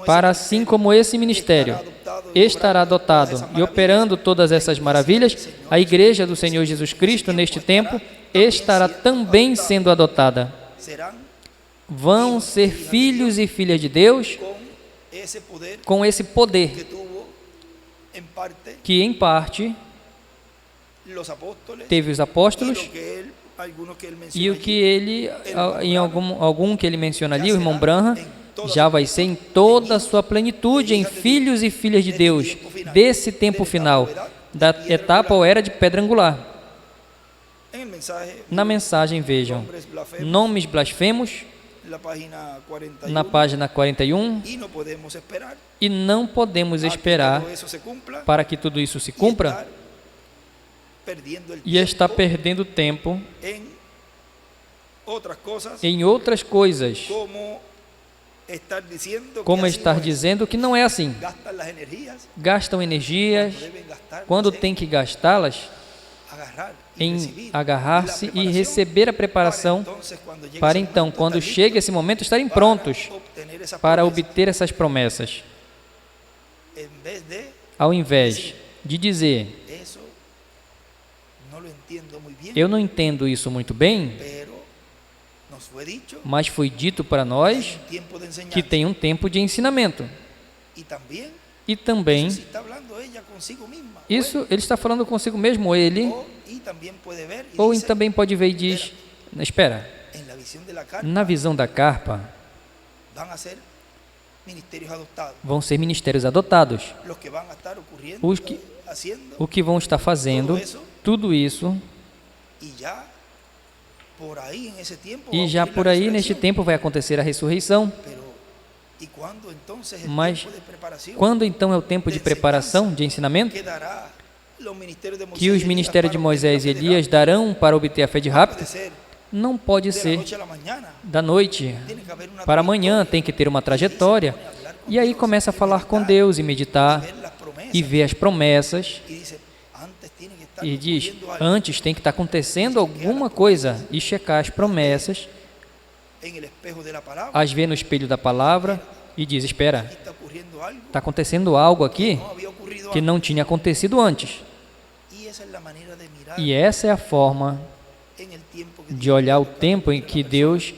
para assim como esse ministério estará adotado e operando todas essas maravilhas, a igreja do Senhor Jesus Cristo, neste tempo, estará também sendo adotada. Vão ser filhos e filhas de Deus com esse poder que, em parte, teve os apóstolos, e o que ele, em algum que ele menciona ali, o irmão Branham, já vai ser em toda a sua plenitude, em filhos e filhas de Deus, desse tempo final, da etapa ou era de pedra angular. Na mensagem, vejam, nomes blasfemos, na página 41, e não podemos esperar para que tudo isso se cumpra, e está perdendo tempo em outras coisas, como estar dizendo que não é assim. Gastam energias, quando tem que gastá-las, em agarrar-se e receber a preparação, para então, quando chega esse momento, estarem prontos para obter essas promessas. Ao invés de dizer, eu não entendo isso muito bem, mas foi dito para nós que tem um tempo de ensinamento. E também, Eso sí está hablando ella consigo misma. isso ele está falando consigo mesmo, ele, Y también puede ver y ou dice, também pode ver e diz, espera, en la visión de la carta na visão da carpa, van a ser ministerios adoptados, vão ser ministérios adotados. los que van a estar ocurriendo, Os que- haciendo, O que vão estar fazendo, tudo isso, y ya por ahí en ese tiempo va e a já ocurrir por la aí neste resurrección. tempo vai acontecer a ressurreição. Pero, ¿y cuándo entonces el Mas tiempo de preparación quando então é o tempo de preparação, de ensinamento, que dará los ministerios de Moisés que y os Elías ministérios de para Moisés e obtener la fe de Elias darão para obter a fé de rápido? rápido, Puede ser não pode de la ser noche a la mañana. da noite Tiene que haber una para amanhã, trayectoria. tem que ter uma trajetória. E aí começa a falar com Deus e meditar Ver las promesas. e ver as promessas Y dice, antes tiene que estar e diz, ocurriendo algo antes tem que estar acontecendo alguma coisa e checar as promessas, en el espejo de la palabra. as vê no espelho da palavra e diz, espera, Aquí está ocurriendo algo está acontecendo algo aqui no había ocurrido que antes. não tinha acontecido antes. Y esa es la manera de mirar E essa é a forma en el tiempo que de olhar o tempo em que Deus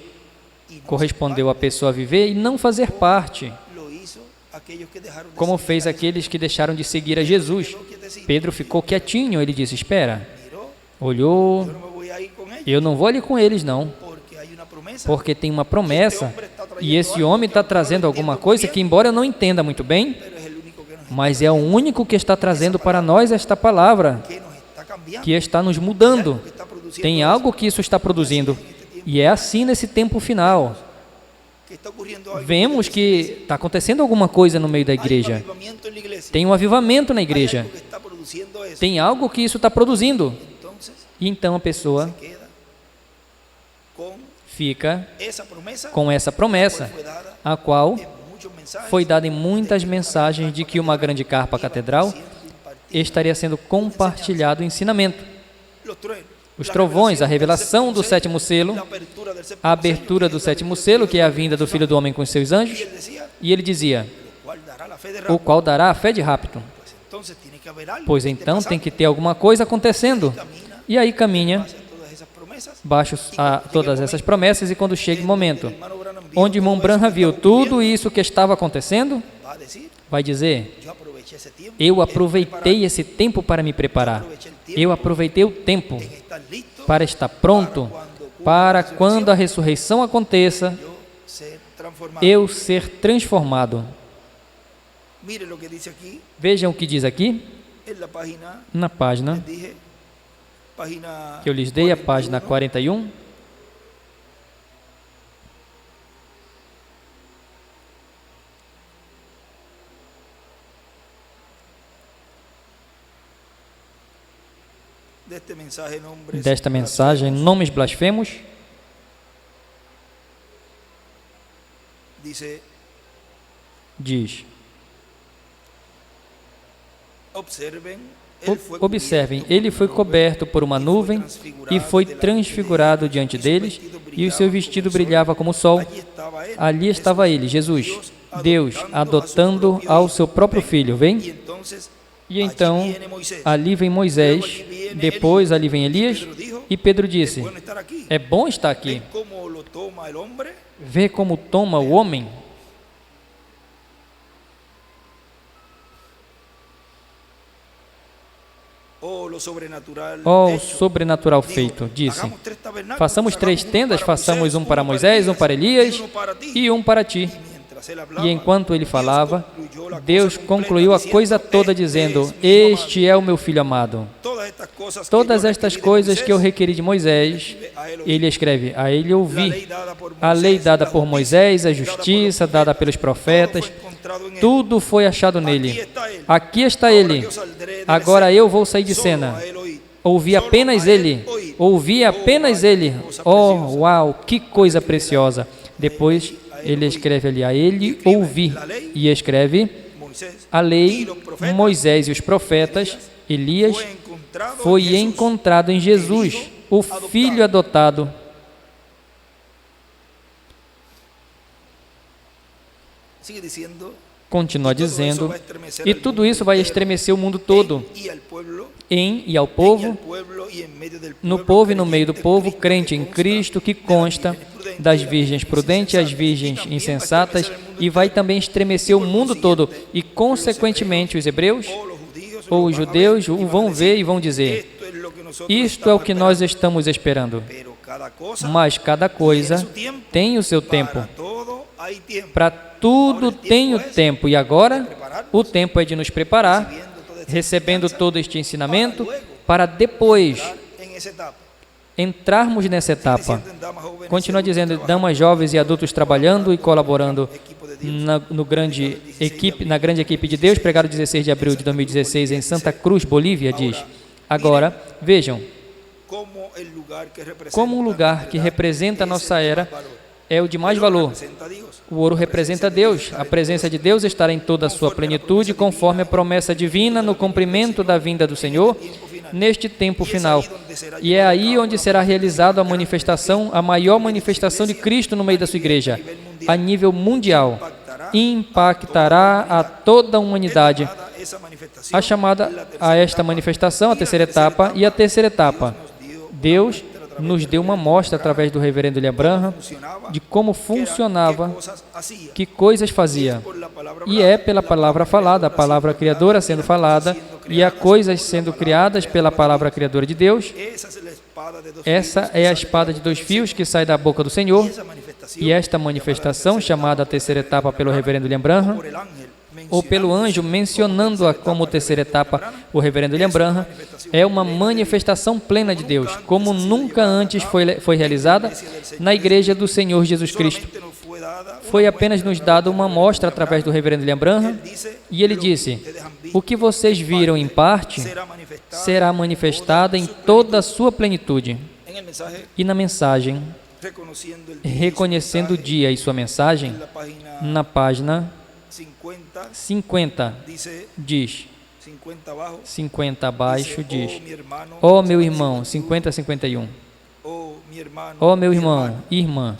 y no correspondeu à pessoa viver e não fazer parte, lo hizo aquellos que dejaron de como seguir fez a aqueles que deixaram de seguir a Jesus. Jesús. Quietecito, Pedro ficou quietinho, ele disse, espera, miró, olhou, yo no me voy a ir con ellos eu não vou ali com eles não, porque hay una promesa. porque tem uma promessa e esse homem está trazendo alguma coisa que, embora eu não entenda muito bem, Pero es el único que nos, mas é o único que está trazendo para nós esta palavra, que nos está cambiando, que está nos mudando. que está produciendo Tem algo que isso está produzindo. E é assim nesse tempo final. que está ocurriendo algo. Vemos que está acontecendo alguma coisa no meio da Hay un igreja. avivamiento en la iglesia. Tem um avivamento na Hay igreja. algo que está produciendo eso. Tem algo que isso está produzindo. Entonces E então a pessoa queda con fica esa promesa com essa promessa, fue dada a qual en muchos mensajes foi dada em muitas mensagens de que uma grande carpa catedral siendo impartida. estaria sendo compartilhado o ensinamento. Los truenos, Os la trovões, a revelación revelação do sétimo selo, la apertura del séptimo a abertura do sétimo selo, que é a vinda do Filho do Homem com os seus sello. anjos, Y él decía, e ele dizia, lo cual dará la fe de o Rahab. qual dará a fé de rápido. Pues entonces tiene que haber algo Pois que esté então pasando. tem que ter alguma coisa acontecendo. Camina E aí caminha hacia todas esas promesas. baixo a todas essas promessas e quando chega o momento El hermano Branham vio onde o irmão todo Branham eso que viu estaba tudo ocurriendo, isso que estava acontecendo, va a decir, vai dizer, yo aproveché ese tiempo eu en aproveitei esse tempo para me preparar. Eu aproveitei o tempo preparar, en estar listo para estar pronto, para quando a ressurreição aconteça, yo ser transformado. eu ser transformado. Mire lo que dice aquí Vejam o que diz aqui, en la página, na página les dije, página que eu lhes dei, a página 41. 41. Deste mensaje, nombres Desta mensagem, nomes blasfemos, dice, diz, observen, observem, ele foi coberto por uma nuvem e foi transfigurado diante deles, e o seu vestido brilhava como o sol. Ali estava ele, Jesus, Deus, adotando ao seu próprio filho, vem? E então, ali vem Moisés, depois ali vem Elias, e Pedro disse, é bom estar aqui. Vê como toma o homem. Oh, o sobrenatural feito, disse, façamos 3 tendas, façamos um para Moisés, um para Elias e um para ti. E enquanto ele falava, Deus concluiu a coisa toda dizendo, este é o meu filho amado. Todas estas coisas que eu requeri de Moisés, ele escreve, a ele ouvi. A lei dada por Moisés, a justiça dada pelos profetas, tudo foi achado nele. Aqui está ele. Agora eu vou sair de cena. Ouvi apenas ele. Ouvi apenas ele. Oh, uau, que coisa preciosa. Depois ele escreve ali, a ele ouvi. E escreve, a lei, Moisés e os profetas, Elias, foi encontrado em Jesus, o Filho adotado. Continua dizendo, e tudo isso vai estremecer o mundo todo, em e ao povo, no povo e no meio do povo, crente em Cristo, que consta das virgens prudentes às virgens insensatas, e vai também estremecer o mundo todo. E, consequentemente, os hebreus ou os judeus o vão ver e vão dizer: isto é o que nós estamos esperando. Mas cada coisa tem o seu tempo. Para tudo tem o tempo. E agora, o tempo é de nos preparar, recebendo todo este ensinamento, para depois entrarmos nessa etapa. Continua dizendo: damas jovens e adultos trabalhando e colaborando na grande equipe de Deus, pregado 16 de abril de 2016 em Santa Cruz, Bolívia, diz. Agora, vejam, como um lugar que representa a nossa era é o de mais valor. O ouro representa Deus. A presença de Deus estará em toda a sua plenitude, conforme a promessa divina no cumprimento da vinda do Senhor, neste tempo final. E é aí onde será realizada a manifestação, a maior manifestação de Cristo no meio da sua igreja, a nível mundial. Impactará a toda a humanidade. A chamada a esta manifestação, a terceira etapa, e a terceira etapa. Deus nos deu uma mostra através do reverendo William Branham de como funcionava, que coisas fazia. E é pela palavra falada, a palavra criadora sendo falada, e há coisas sendo criadas pela palavra criadora de Deus. Essa é a espada de 2 fios que sai da boca do Senhor. E esta manifestação, chamada a terceira etapa pelo reverendo William Branham, ou pelo anjo mencionando-a como terceira etapa, o reverendo William Branham, é uma manifestação plena de Deus, como nunca antes foi realizada na igreja do Senhor Jesus Cristo. Foi apenas nos dado uma amostra através do reverendo William Branham, e ele disse: o que vocês viram em parte será manifestado em toda a sua plenitude. E na mensagem, reconhecendo o dia e sua mensagem, na página 50 diz, 50 abaixo diz: ó meu irmão, 50-51, ó meu irmão, irmã,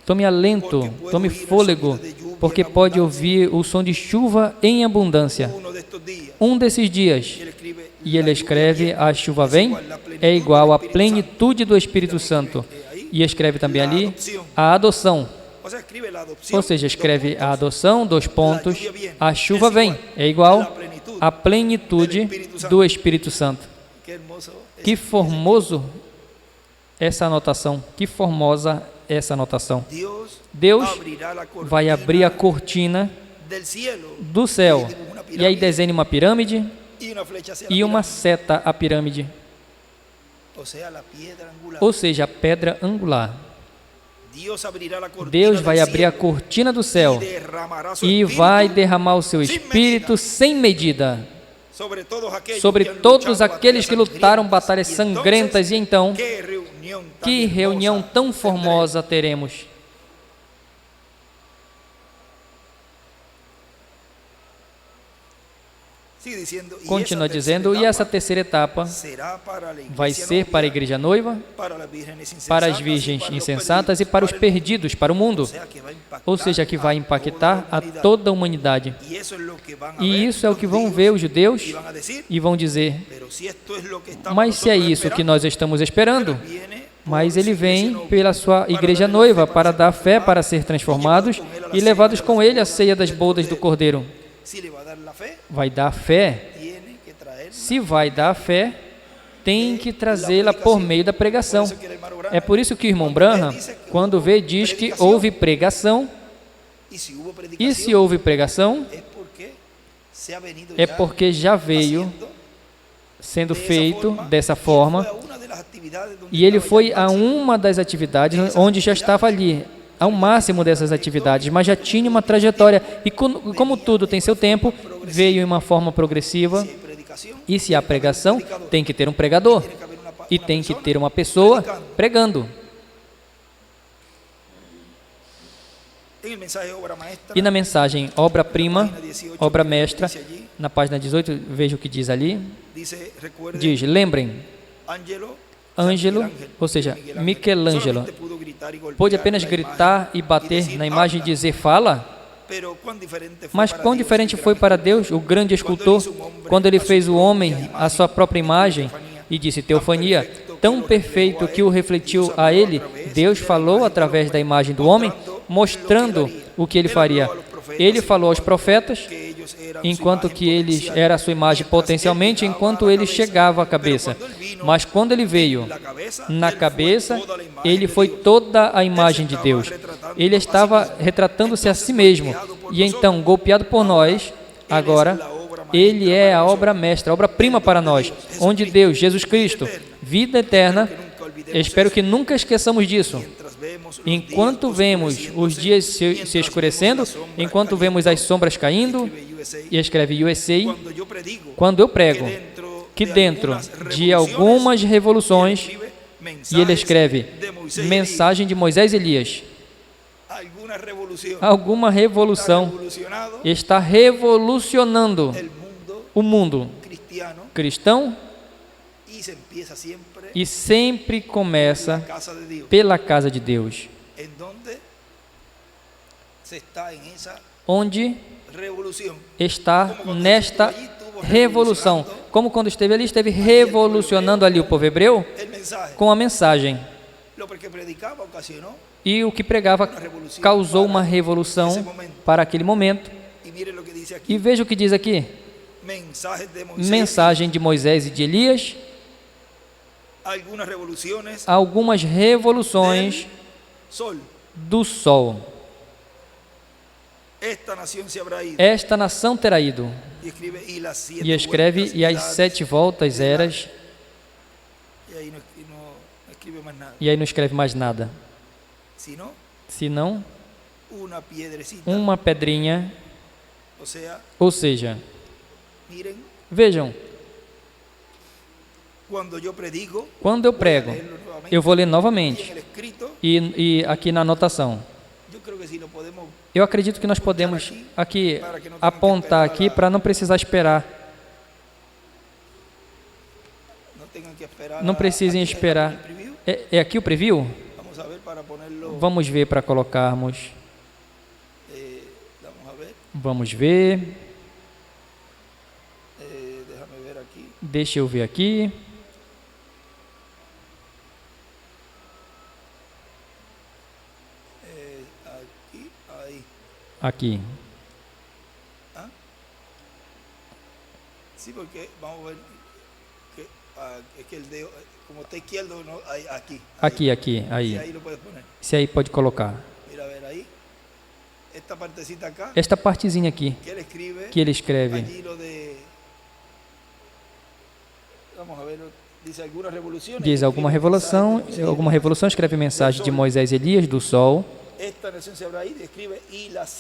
tome alento, tome fôlego, porque pode ouvir o som de chuva em abundância. Um desses dias, e ele escreve: a chuva vem, é igual à plenitude do Espírito Santo. E escreve também ali a adoção. Ou seja, escreve a adoção, 2 pontos, a chuva vem, é igual à plenitude do Espírito Santo. Que formoso essa anotação, que formosa essa anotação. Deus vai abrir a cortina do céu, e aí desenha uma pirâmide e uma seta à pirâmide. Ou seja, a pedra angular. Deus vai abrir a cortina do céu e vai derramar o seu Espírito sem medida sobre todos aqueles que lutaram batalhas sangrentas. E então, que reunião tão formosa teremos! Continua dizendo: e essa terceira etapa vai ser para a igreja noiva, para as virgens insensatas e para os perdidos, para o mundo. Ou seja, que vai impactar a toda a humanidade. E isso é o que vão ver os judeus e vão dizer: mas se é isso que nós estamos esperando, mas ele vem pela sua igreja noiva para dar fé, para ser transformados e levados com ele à ceia das bodas do Cordeiro. Vai dar fé. Se vai dar fé, tem que trazê-la por meio da pregação. É por isso que o irmão Branham, quando vê, diz que houve pregação. E se houve pregação, é porque já veio sendo feito dessa forma. E ele foi a uma das atividades onde já estava ali, ao máximo dessas atividades, mas já tinha uma trajetória. E como tudo tem seu tempo, veio em uma forma progressiva. E se há pregação, tem que ter um pregador. E tem que ter uma pessoa pregando. E na mensagem obra-prima, obra mestra, na página 18, veja o que diz ali. Diz: lembrem, Ângelo, ou seja, Michelangelo, pôde apenas gritar e bater na imagem e dizer: fala. Mas quão diferente foi para Deus, o grande escultor, quando ele fez o homem à sua própria imagem e disse teofania, tão perfeito que o refletiu a ele. Deus falou através da imagem do homem, mostrando o que ele faria? Ele falou aos profetas, enquanto que eles eram a sua imagem potencialmente, enquanto ele chegava à cabeça. Mas quando ele veio na cabeça, ele foi toda a imagem de Deus. Ele estava retratando-se a si mesmo. E então, golpeado por nós, agora, ele é a obra mestra, a obra-prima para nós, onde Deus, Jesus Cristo, vida eterna, espero que nunca esqueçamos disso. Enquanto vemos os dias se escurecendo, enquanto vemos as sombras caindo, e escreve USA, quando eu prego que dentro de algumas revoluções, e ele escreve mensagem de Moisés e Elias, alguma revolução está revolucionando o mundo cristão e sempre começa pela casa de Deus, onde está nesta revolução, como quando esteve ali, esteve revolucionando ali o povo hebreu com a mensagem, e o que pregava causou uma revolução para aquele momento. E veja o que diz aqui: mensagem de Moisés e de Elias, algumas revoluções do sol. Esta nação terá ido. E escreve, e as 7 voltas eras. E aí não escreve mais nada. Senão, uma pedrinha. Ou seja, vejam, quando eu prego, eu vou ler novamente, e aqui na anotação, eu acredito que nós podemos aqui apontar aqui para não precisar esperar. Não precisem esperar. É aqui o preview? Vamos ver para colocarmos. Vamos ver. Deixa eu ver aqui. Aqui. Sí, porque vamos a ver que es que el dedo, como está izquierdo, no, aquí. Aqui, aí. Y ahí lo puedes poner. Se aí pode colocar. Mira, a ver aí. Esta partecita acá. Esta partezinha aqui que ele escreve. Allí lo de, vamos a ver, dice algunas revoluciones. Diz alguma revolução, escreve mensagem de Moisés e Elias do sol.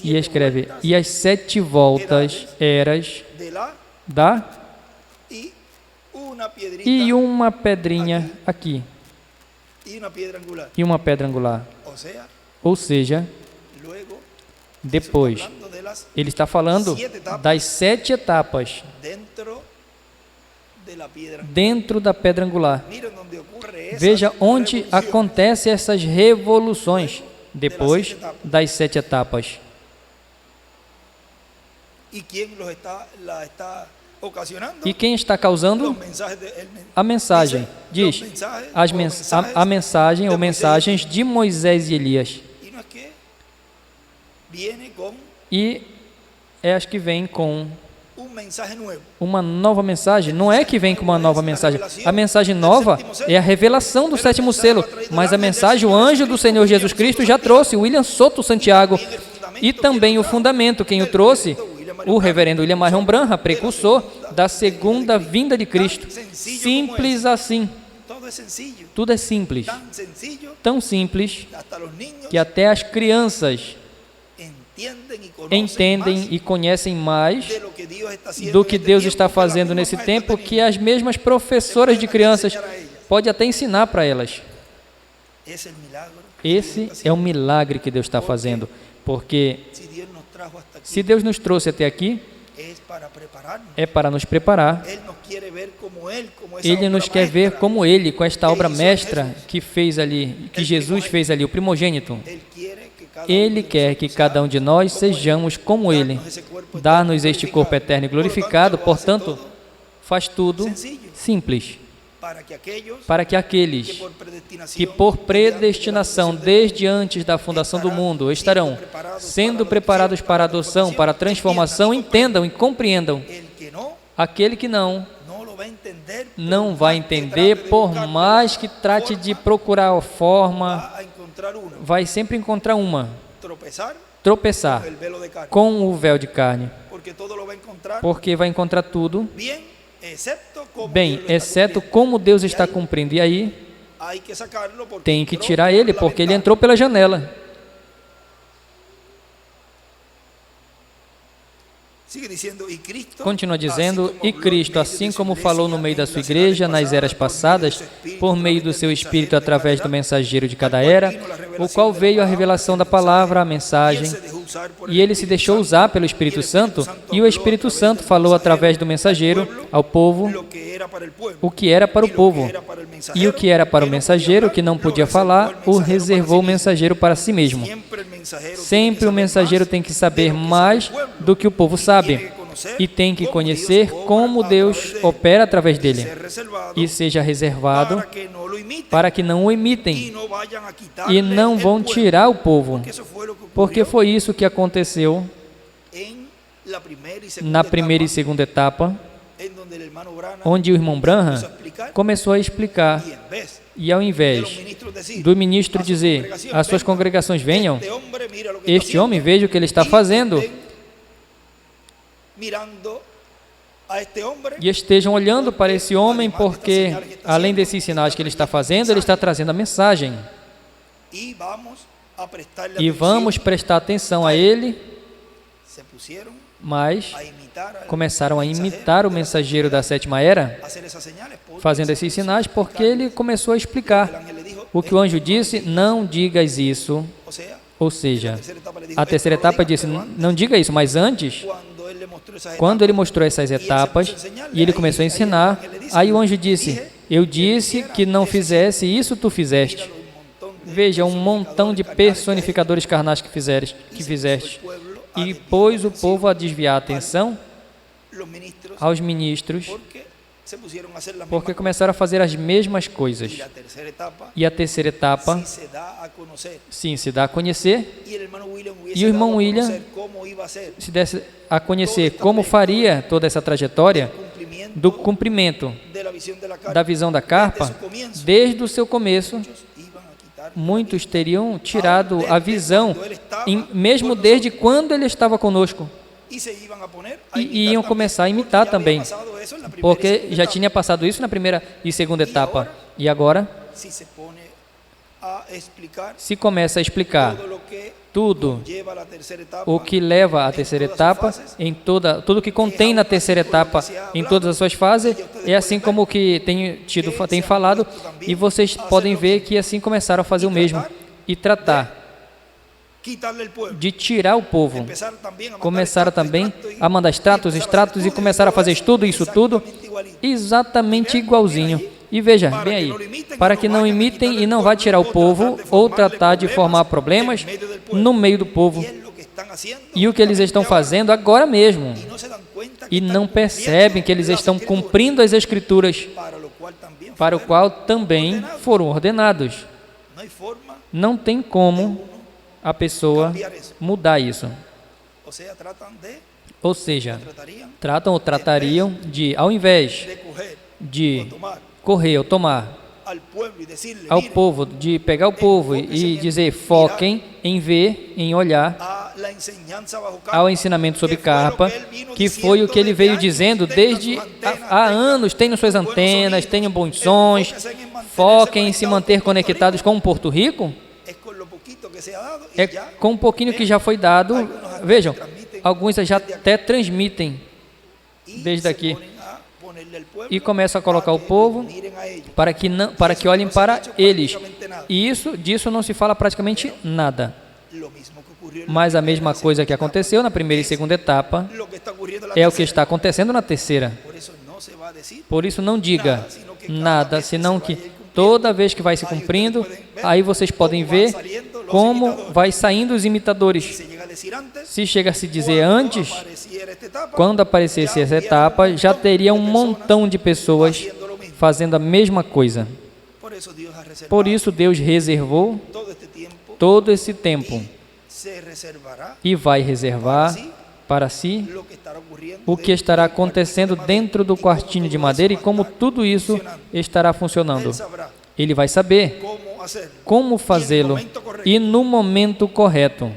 E escreve, e as 7 voltas eras da, e uma pedrinha aqui, e uma pedra angular. Ou seja, depois, ele está falando das 7 etapas dentro da pedra angular. Veja onde acontecem essas revoluções. Depois das 7 etapas. E quem está causando? A mensagem. Diz, a mensagem ou mensagens de Moisés e Elias. E acho que vem com uma nova mensagem. Não é que vem com uma nova mensagem. A mensagem nova é a revelação do 7º selo. Mas a mensagem, o anjo do Senhor Jesus Cristo já trouxe, William Soto Santiago. E também o fundamento, quem o trouxe? O reverendo William Marion Branham, precursor da segunda vinda de Cristo. Simples assim. Tudo é simples. Tão simples que até as crianças entendem e conhecem mais do que Deus está fazendo nesse tempo, que as mesmas professoras de crianças podem até ensinar para elas. Esse é um milagre que Deus está fazendo, porque se Deus nos trouxe até aqui, é para nos preparar. Ele nos quer ver como Ele, com esta obra mestra que fez ali, que Jesus fez ali, o primogênito. Ele quer que cada um de nós sejamos como Ele, dar-nos este corpo eterno e glorificado, portanto, faz tudo simples, para que aqueles que por predestinação desde antes da fundação do mundo estarão sendo preparados para a adoção, para a transformação, entendam e compreendam. Aquele que não vai entender, por mais que trate de procurar a forma, vai sempre encontrar uma, tropeçar com o véu de carne, porque vai encontrar tudo bem, exceto como Deus está cumprindo. E aí tem que tirar ele, porque ele entrou pela janela. Continua dizendo, e Cristo, assim como falou no meio da sua igreja, nas eras passadas, por meio do seu Espírito, através do mensageiro de cada era, o qual veio a revelação da palavra, a mensagem, e ele se deixou usar pelo Espírito Santo, e o Espírito Santo falou através do mensageiro ao povo o que era para o povo, e o que era para o mensageiro, que não podia falar, o reservou o mensageiro para si mesmo. Sempre o mensageiro tem que saber mais do que o povo sabe, e tem que conhecer como Deus opera através dele, e seja reservado para que não o imitem e não vão tirar o povo, porque foi isso que aconteceu na primeira e segunda etapa, onde o irmão Branham começou a explicar, e ao invés do ministro dizer, as suas congregações venham, este homem, veja o que ele está fazendo, e estejam olhando para esse homem, porque além desses sinais que ele está fazendo, ele está trazendo a mensagem, e vamos prestar atenção a ele, mas começaram a imitar o mensageiro da sétima era, fazendo esses sinais, porque ele começou a explicar o que o anjo disse, não digas isso. Ou seja, a terceira etapa disse, não diga isso, mas antes, quando ele mostrou essas etapas e ele começou a ensinar, aí o anjo disse, eu disse que não fizesse isso, tu fizeste. Veja, um montão de personificadores carnais que fizeste. E pôs o povo a desviar a atenção aos ministros, porque começaram a fazer as mesmas coisas. E a terceira etapa, sim, se dá a conhecer, e o irmão William se desse a conhecer como faria toda essa trajetória do cumprimento da visão da carpa, desde o seu começo. Muitos teriam tirado a visão, mesmo desde quando ele estava conosco, e iam começar a imitar também, porque já tinha passado isso na primeira e segunda etapa, e agora se começa a explicar tudo o que leva à terceira etapa, tudo que contém na terceira etapa, em todas as suas fases, é assim como o que tem falado, e vocês podem ver que assim começaram a fazer o mesmo, e tratar de tirar o povo. Começaram também a mandar extratos, e começaram a fazer isso tudo, exatamente igualzinho. E veja, bem aí, para que não imitem e não vá tirar o povo ou tratar de formar problemas no meio do povo. E o que eles estão fazendo agora mesmo. E não percebem que eles estão cumprindo as Escrituras, para o qual também foram ordenados. Não tem como a pessoa mudar isso. Ou seja, tratam ou tratariam de, ao invés de correr ou tomar ao povo, de pegar o povo e dizer, foquem em ver, em olhar ao ensinamento sobre carpa, que foi o que ele veio dizendo desde há anos, tenham suas antenas, tenham bons sons, foquem em se manter conectados com Porto Rico, é com um pouquinho que já foi dado, vejam, alguns já até transmitem desde aqui, e começam a colocar o povo para que olhem para eles. E disso não se fala praticamente nada. Mas a mesma coisa que aconteceu na primeira e segunda etapa é o que está acontecendo na terceira. Por isso não diga nada, senão que toda vez que vai se cumprindo, aí vocês podem ver como vai saindo os imitadores. Se chega a se dizer antes, quando aparecesse essa etapa, já teria um montão de pessoas fazendo a mesma coisa. Por isso Deus reservou todo esse tempo e vai reservar para si o que estará acontecendo dentro do quartinho de madeira e como tudo isso estará funcionando. Ele vai saber como fazê-lo e no momento correto.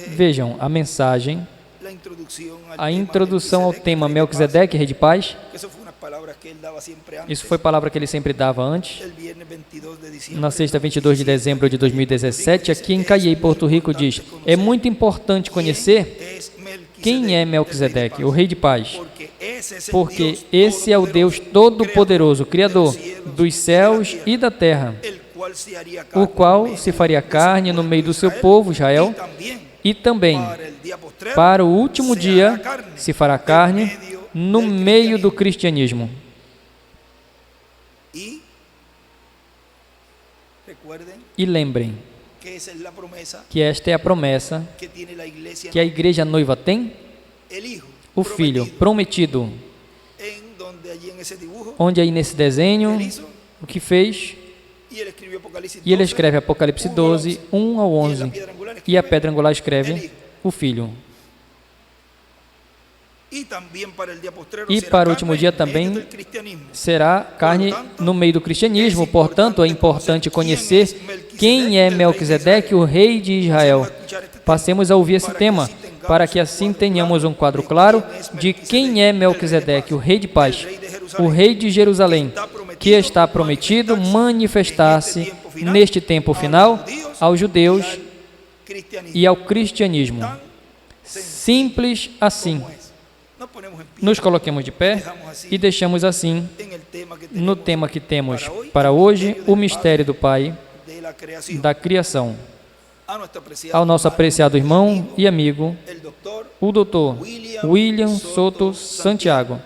Vejam a mensagem, a introdução ao tema Melquisedeque, Rei de Paz. Isso foi palavra que ele sempre dava antes. Na sexta 22 de dezembro de 2017, aqui em Caiei, Porto Rico, diz: é muito importante conhecer quem é Melquisedeque, o Rei de Paz, porque esse é o Deus Todo-Poderoso, Criador dos céus e da terra, o qual se faria carne no meio do seu povo, Israel, e também, para o último dia, se fará carne no meio do cristianismo. E lembrem que esta é a promessa que a igreja noiva tem, o filho prometido, onde aí nesse desenho, o que fez, e ele escreve Apocalipse 12, 1 ao 11, e a pedra angular escreve o filho. E para o último dia também será carne no meio do cristianismo. Portanto, é importante conhecer quem é Melquisedeque, o rei de Israel. Passemos a ouvir esse tema, para que assim tenhamos um quadro claro de quem é Melquisedeque, o rei de paz, o rei de Jerusalém, que está prometido manifestar-se neste tempo final aos judeus e ao cristianismo. Simples assim. Nos coloquemos de pé e deixamos assim, no tema que temos para hoje, o mistério do Pai, da criação. Ao nosso apreciado irmão e amigo, o Dr. William Soto Santiago.